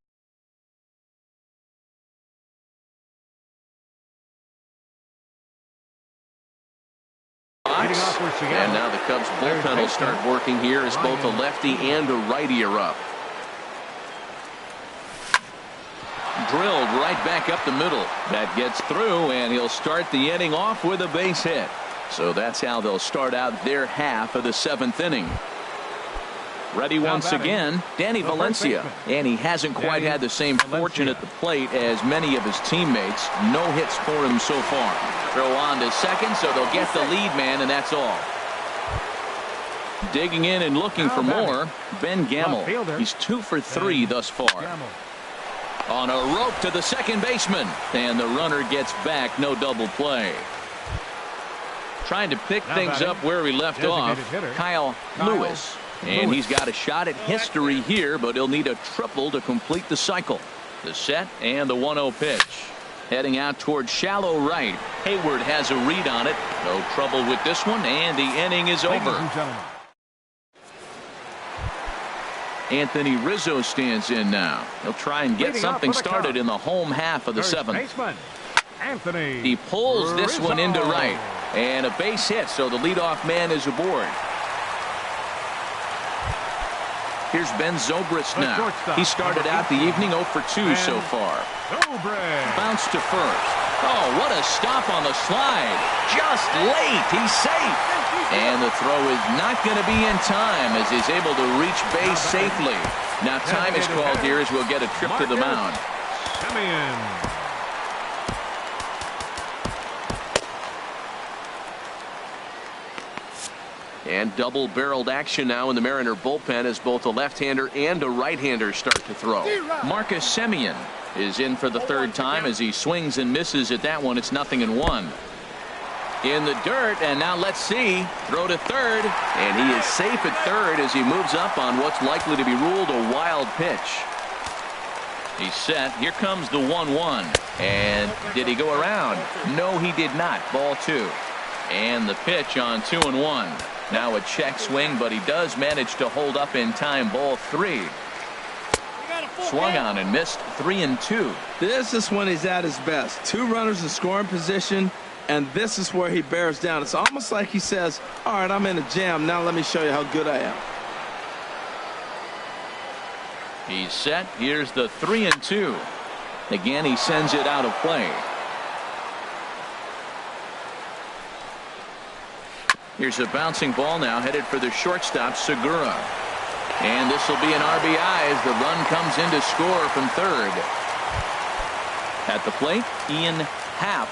and now the Cubs bullpen will start working here as both a lefty and a righty are up. Drilled right back up the middle. That gets through, and he'll start the inning off with a base hit. So that's how they'll start out their half of the 7th inning. Ready once again, Danny Valencia. And he hasn't quite had the same fortune at the plate as many of his teammates. No hits for him so far. Throw on to second, so they'll get the lead man, and that's all. Digging in and looking for more, Ben Gamble. He's 2 for 3 thus far. On a rope to the second baseman, and the runner gets back. No double play. Trying to pick things up where he left off, Kyle Lewis. And he's got a shot at history here, but he'll need a triple to complete the cycle. The set and the 1-0 pitch. Heading out towards shallow right. Hayward has a read on it. No trouble with this one, and the inning is over. Anthony Rizzo stands in now. He'll try and get something started in the home half of the 7th. He pulls this one into right. And a base hit, so the leadoff man is aboard. Here's Ben Zobrist now. He started out the evening 0 for 2 so far. Bounce to first. Oh, what a stop on the slide. Just late. He's safe. And the throw is not going to be in time as he's able to reach base safely. Now time is called here as we'll get a trip to the mound. And double-barreled action now in the Mariner bullpen as both a left-hander and a right-hander start to throw. Marcus Semien is in for the third time as he swings and misses at that one. It's 0-1. In the dirt, and now let's see. Throw to third, and he is safe at third as he moves up on what's likely to be ruled a wild pitch. He's set. Here comes the 1-1. And did he go around? No, he did not. Ball 2. And the pitch on 2-1. Now a check swing, but he does manage to hold up in time. Ball 3. Swung on and missed. 3-2. This is when he's at his best. 2 runners in scoring position, and this is where he bears down. It's almost like he says, all right, I'm in a jam. Now let me show you how good I am. He's set. Here's the 3-2. Again, he sends it out of play. Here's a bouncing ball now headed for the shortstop, Segura. And this will be an RBI as the run comes in to score from third. At the plate, Ian Happ.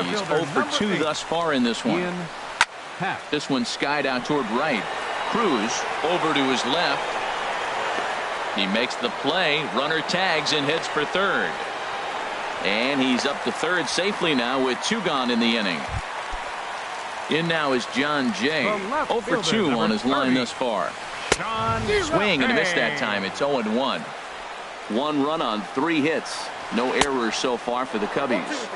He's 0 for 2 thus far in this one. This one skied out toward right. Cruz over to his left. He makes the play. Runner tags and heads for third. And he's up to third safely now with 2 gone in the inning. In now is John Jay. 0 for 2 on his line thus far. Swing and a miss that time. It's 0-1. 1 run on 3 hits. No errors so far for the Cubbies.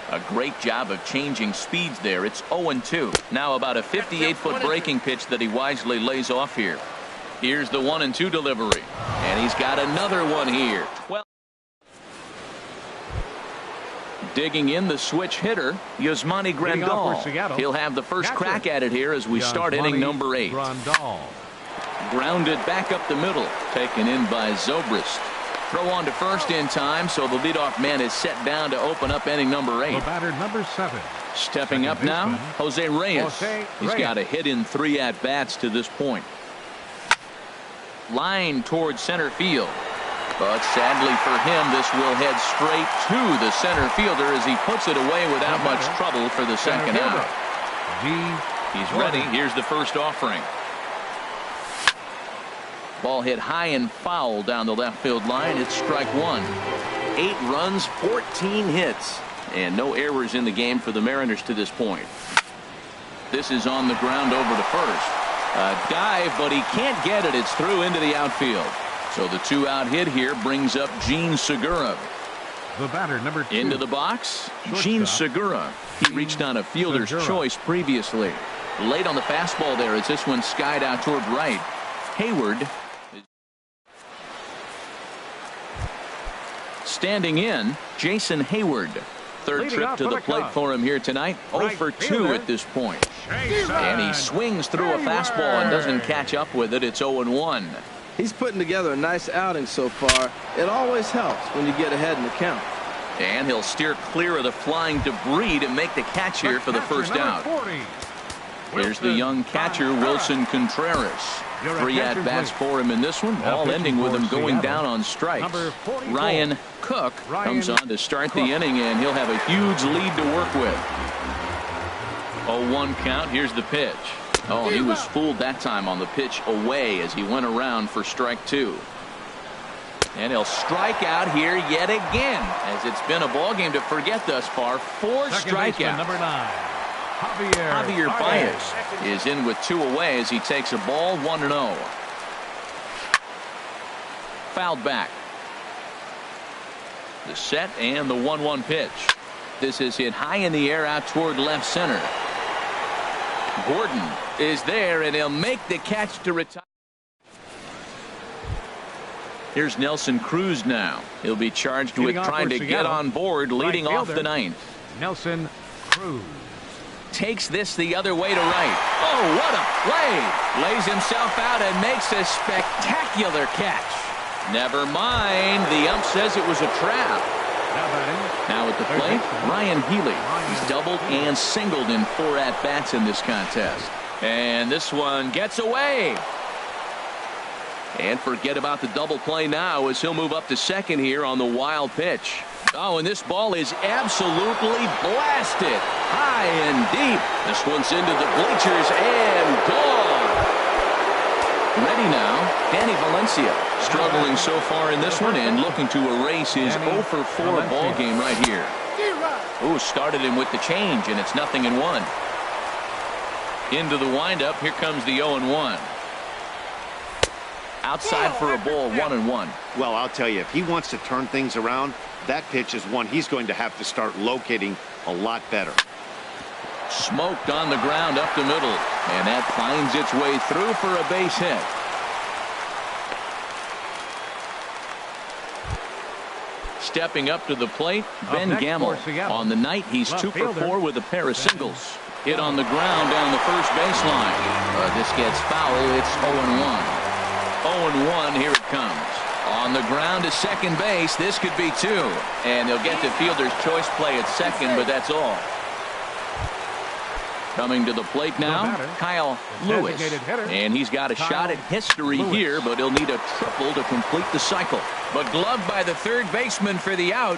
A great job of changing speeds there. It's 0-2. Now about a 58-foot breaking pitch that he wisely lays off here. Here's the 1-2 delivery. And he's got another one here. 12. Digging in the switch hitter, Yasmani Grandal. He'll have the first crack at it here as we start inning number 8. Grounded back up the middle. Taken in by Zobrist. Throw on to first in time, so the leadoff man is set down to open up inning number 8. The batter, number 7. Stepping up now, Jose Reyes. He's got a hit in 3 at-bats to this point. Line towards center field. But sadly for him, this will head straight to the center fielder as he puts it away without much trouble for the second out. He's ready. Here's the first offering. Ball hit high and foul down the left field line. It's strike 1. 8 runs, 14 hits, and no errors in the game for the Mariners to this point. This is on the ground over to first. A dive, but he can't get it. It's through into the outfield. So the 2-out hit here brings up Gene Segura. The batter, number 2. Into the box, Gene Segura. He reached on a fielder's choice previously. Late on the fastball there as this one skied out toward right. Hayward standing in, Jason Hayward. Third trip to the plate for him here tonight. 0 for 2 at this point. And he swings through a fastball and doesn't catch up with it. It's 0-1. He's putting together a nice outing so far. It always helps when you get ahead in the count. And he'll steer clear of the flying debris to make the catch here for the first out. Here's the young catcher, Wilson Contreras. 3 at-bats for him in this one, all ending with him going down on strikes. Ryan Cook comes on to start the inning, and he'll have a huge lead to work with. 0-1 count. Here's the pitch. Oh, and he was fooled that time on the pitch away as he went around for strike 2. And he'll strike out here yet again, as it's been a ball game to forget thus far. 4 strikeouts. Number 9. Javier Baez is in with 2 away as he takes a ball 1-0. Fouled back. The set and the 1-1 pitch. This is hit high in the air out toward left center. Gordon is there, and he'll make the catch to retire. Here's Nelson Cruz now. He'll be charged with trying to get on board, leading off the 9th. Nelson Cruz takes this the other way to right. Oh, what a play! Lays himself out and makes a spectacular catch. Never mind. The ump says it was a trap. Now at the plate, Ryan Healy. He's doubled and singled in 4 at-bats in this contest. And this one gets away. And forget about the double play now as he'll move up to second here on the wild pitch. Oh, and this ball is absolutely blasted high and deep. This one's into the bleachers and gone. Ready now, Danny Valencia. Struggling so far in this one and looking to erase his 0 for 4 ball game right here. Ooh, started him with the change, and it's 0-1. Into the windup, here comes the 0-1. Outside for a ball, 1-1. Well, I'll tell you, if he wants to turn things around, that pitch is one he's going to have to start locating a lot better. Smoked on the ground up the middle, and that finds its way through for a base hit. Stepping up to the plate, Ben Gamble. On the night, he's 2 for 4 with a pair of singles. Hit on the ground down the first baseline. This gets foul. It's 0-1. 0-1, here it comes. On the ground to second base. This could be 2. And they'll get the fielder's choice play at second, but that's all. Coming to the plate now, Kyle Lewis. And he's got a shot at history here, but he'll need a triple to complete the cycle. But gloved by the third baseman for the out.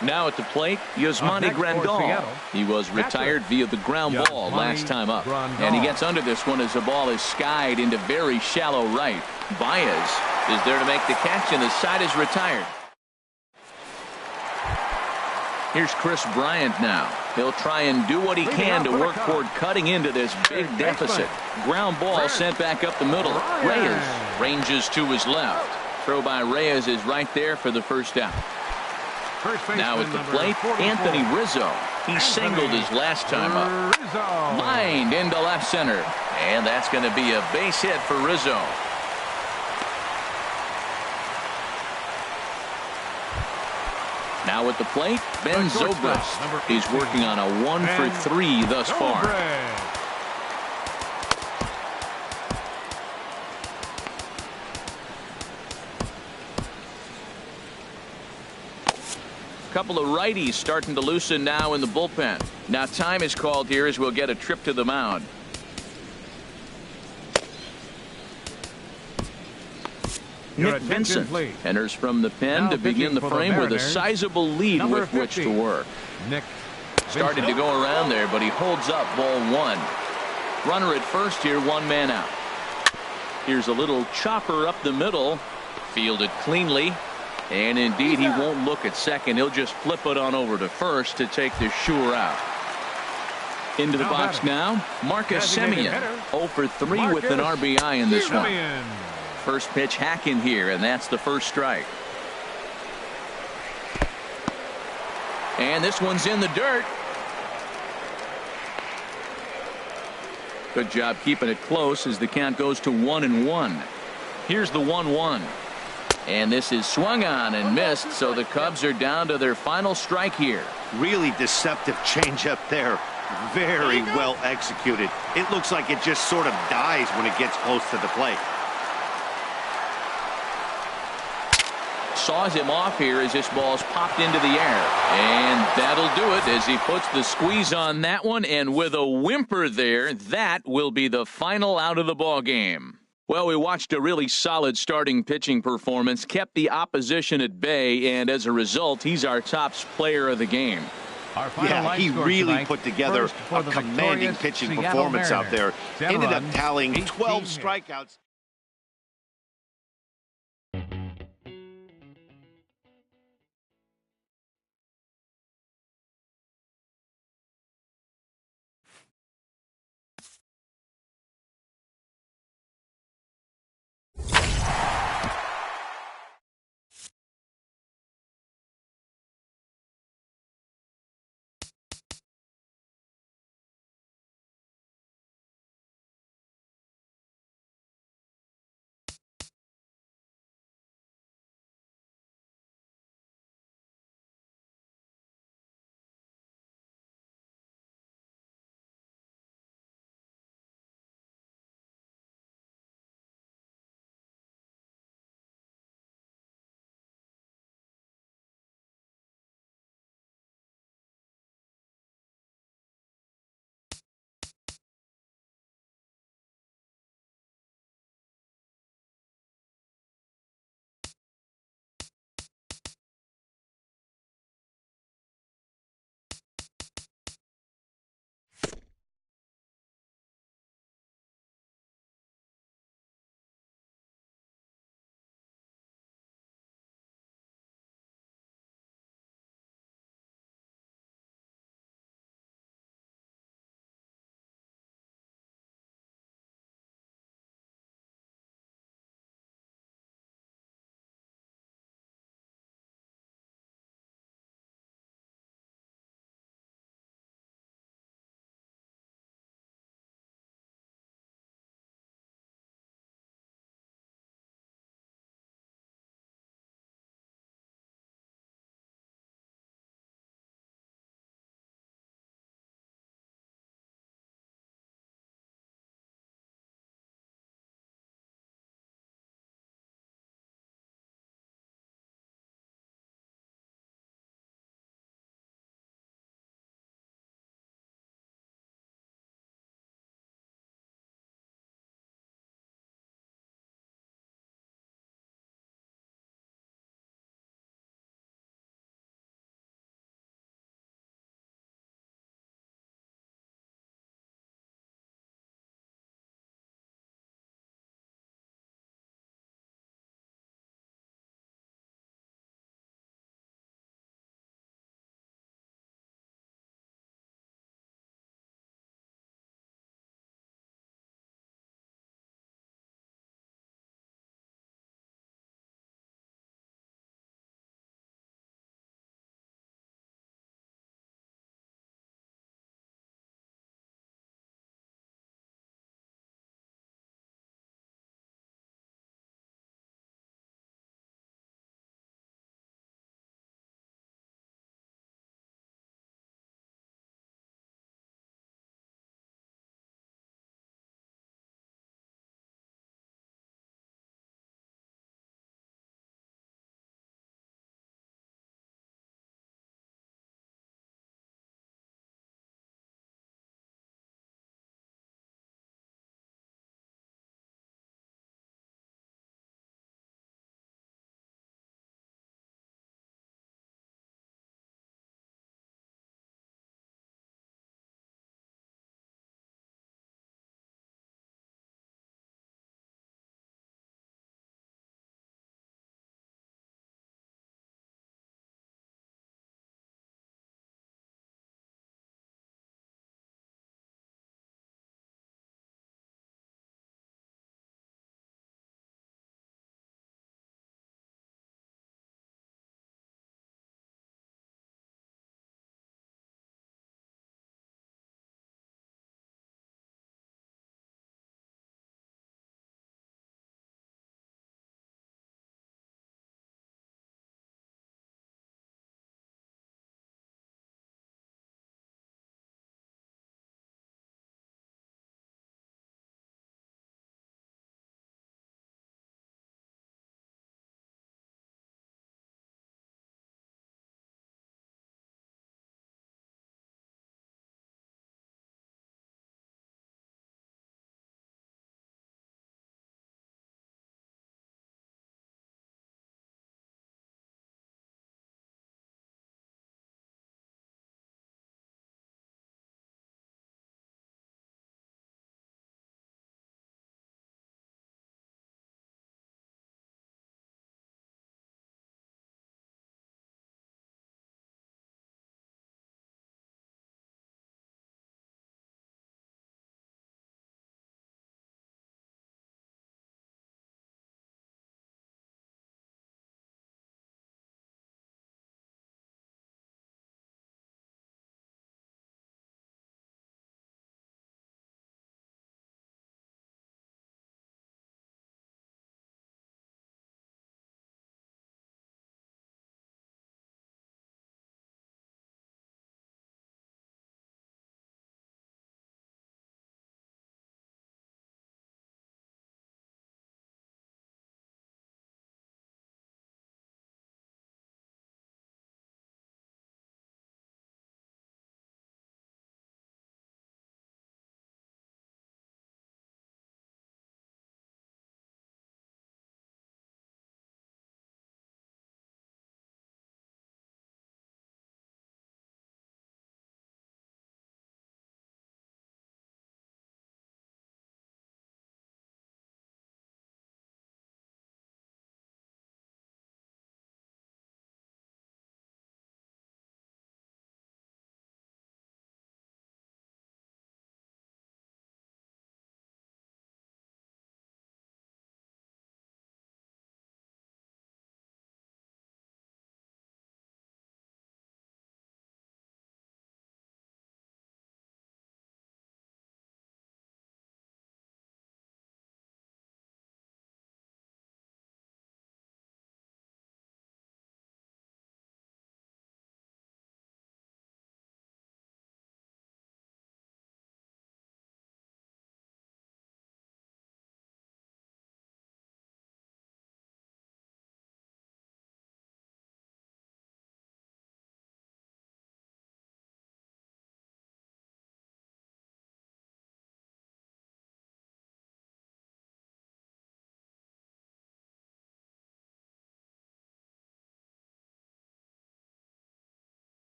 Now at the plate, Yasmani Grandal. He was retired via the ground ball last time up. And he gets under this one as the ball is skied into very shallow right. Baez is there to make the catch, and the side is retired. Here's Chris Bryant now. He'll try and do what he can to work toward cutting into this big deficit. Ground ball sent back up the middle. Reyes ranges to his left. Throw by Reyes is right there for the first out. Now at the plate, Anthony Rizzo. He singled his last time up. Lined into left center. And that's going to be a base hit for Rizzo. Now at the plate, Ben Zobrist. He's working on a 1 for 3 thus far. Couple of righties starting to loosen now in the bullpen. Now time is called here as we'll get a trip to the mound. Nick Vincent enters from the pen to begin the frame with a sizable lead with which to work. Started to go around there, but he holds up ball 1. Runner at first here, 1 man out. Here's a little chopper up the middle. Fielded cleanly. And indeed, he won't look at second. He'll just flip it on over to first to take the sure out. Into the box now, Marcus Semien. 0 for 3 with an RBI in this one. First pitch hack in here, and that's the first strike. And this one's in the dirt. Good job keeping it close as the count goes to 1-1. Here's the 1-1. And this is swung on and missed, so the Cubs are down to their final strike here. Really deceptive changeup there. Very well executed. It looks like it just sort of dies when it gets close to the plate. Saws him off here as this ball's popped into the air. And that'll do it as he puts the squeeze on that one. And with a whimper there, that will be the final out of the ball game. Well, we watched a really solid starting pitching performance, kept the opposition at bay, and as a result, he's our top player of the game. Yeah, he really put together a commanding pitching performance out there. Ended up tallying 12 strikeouts.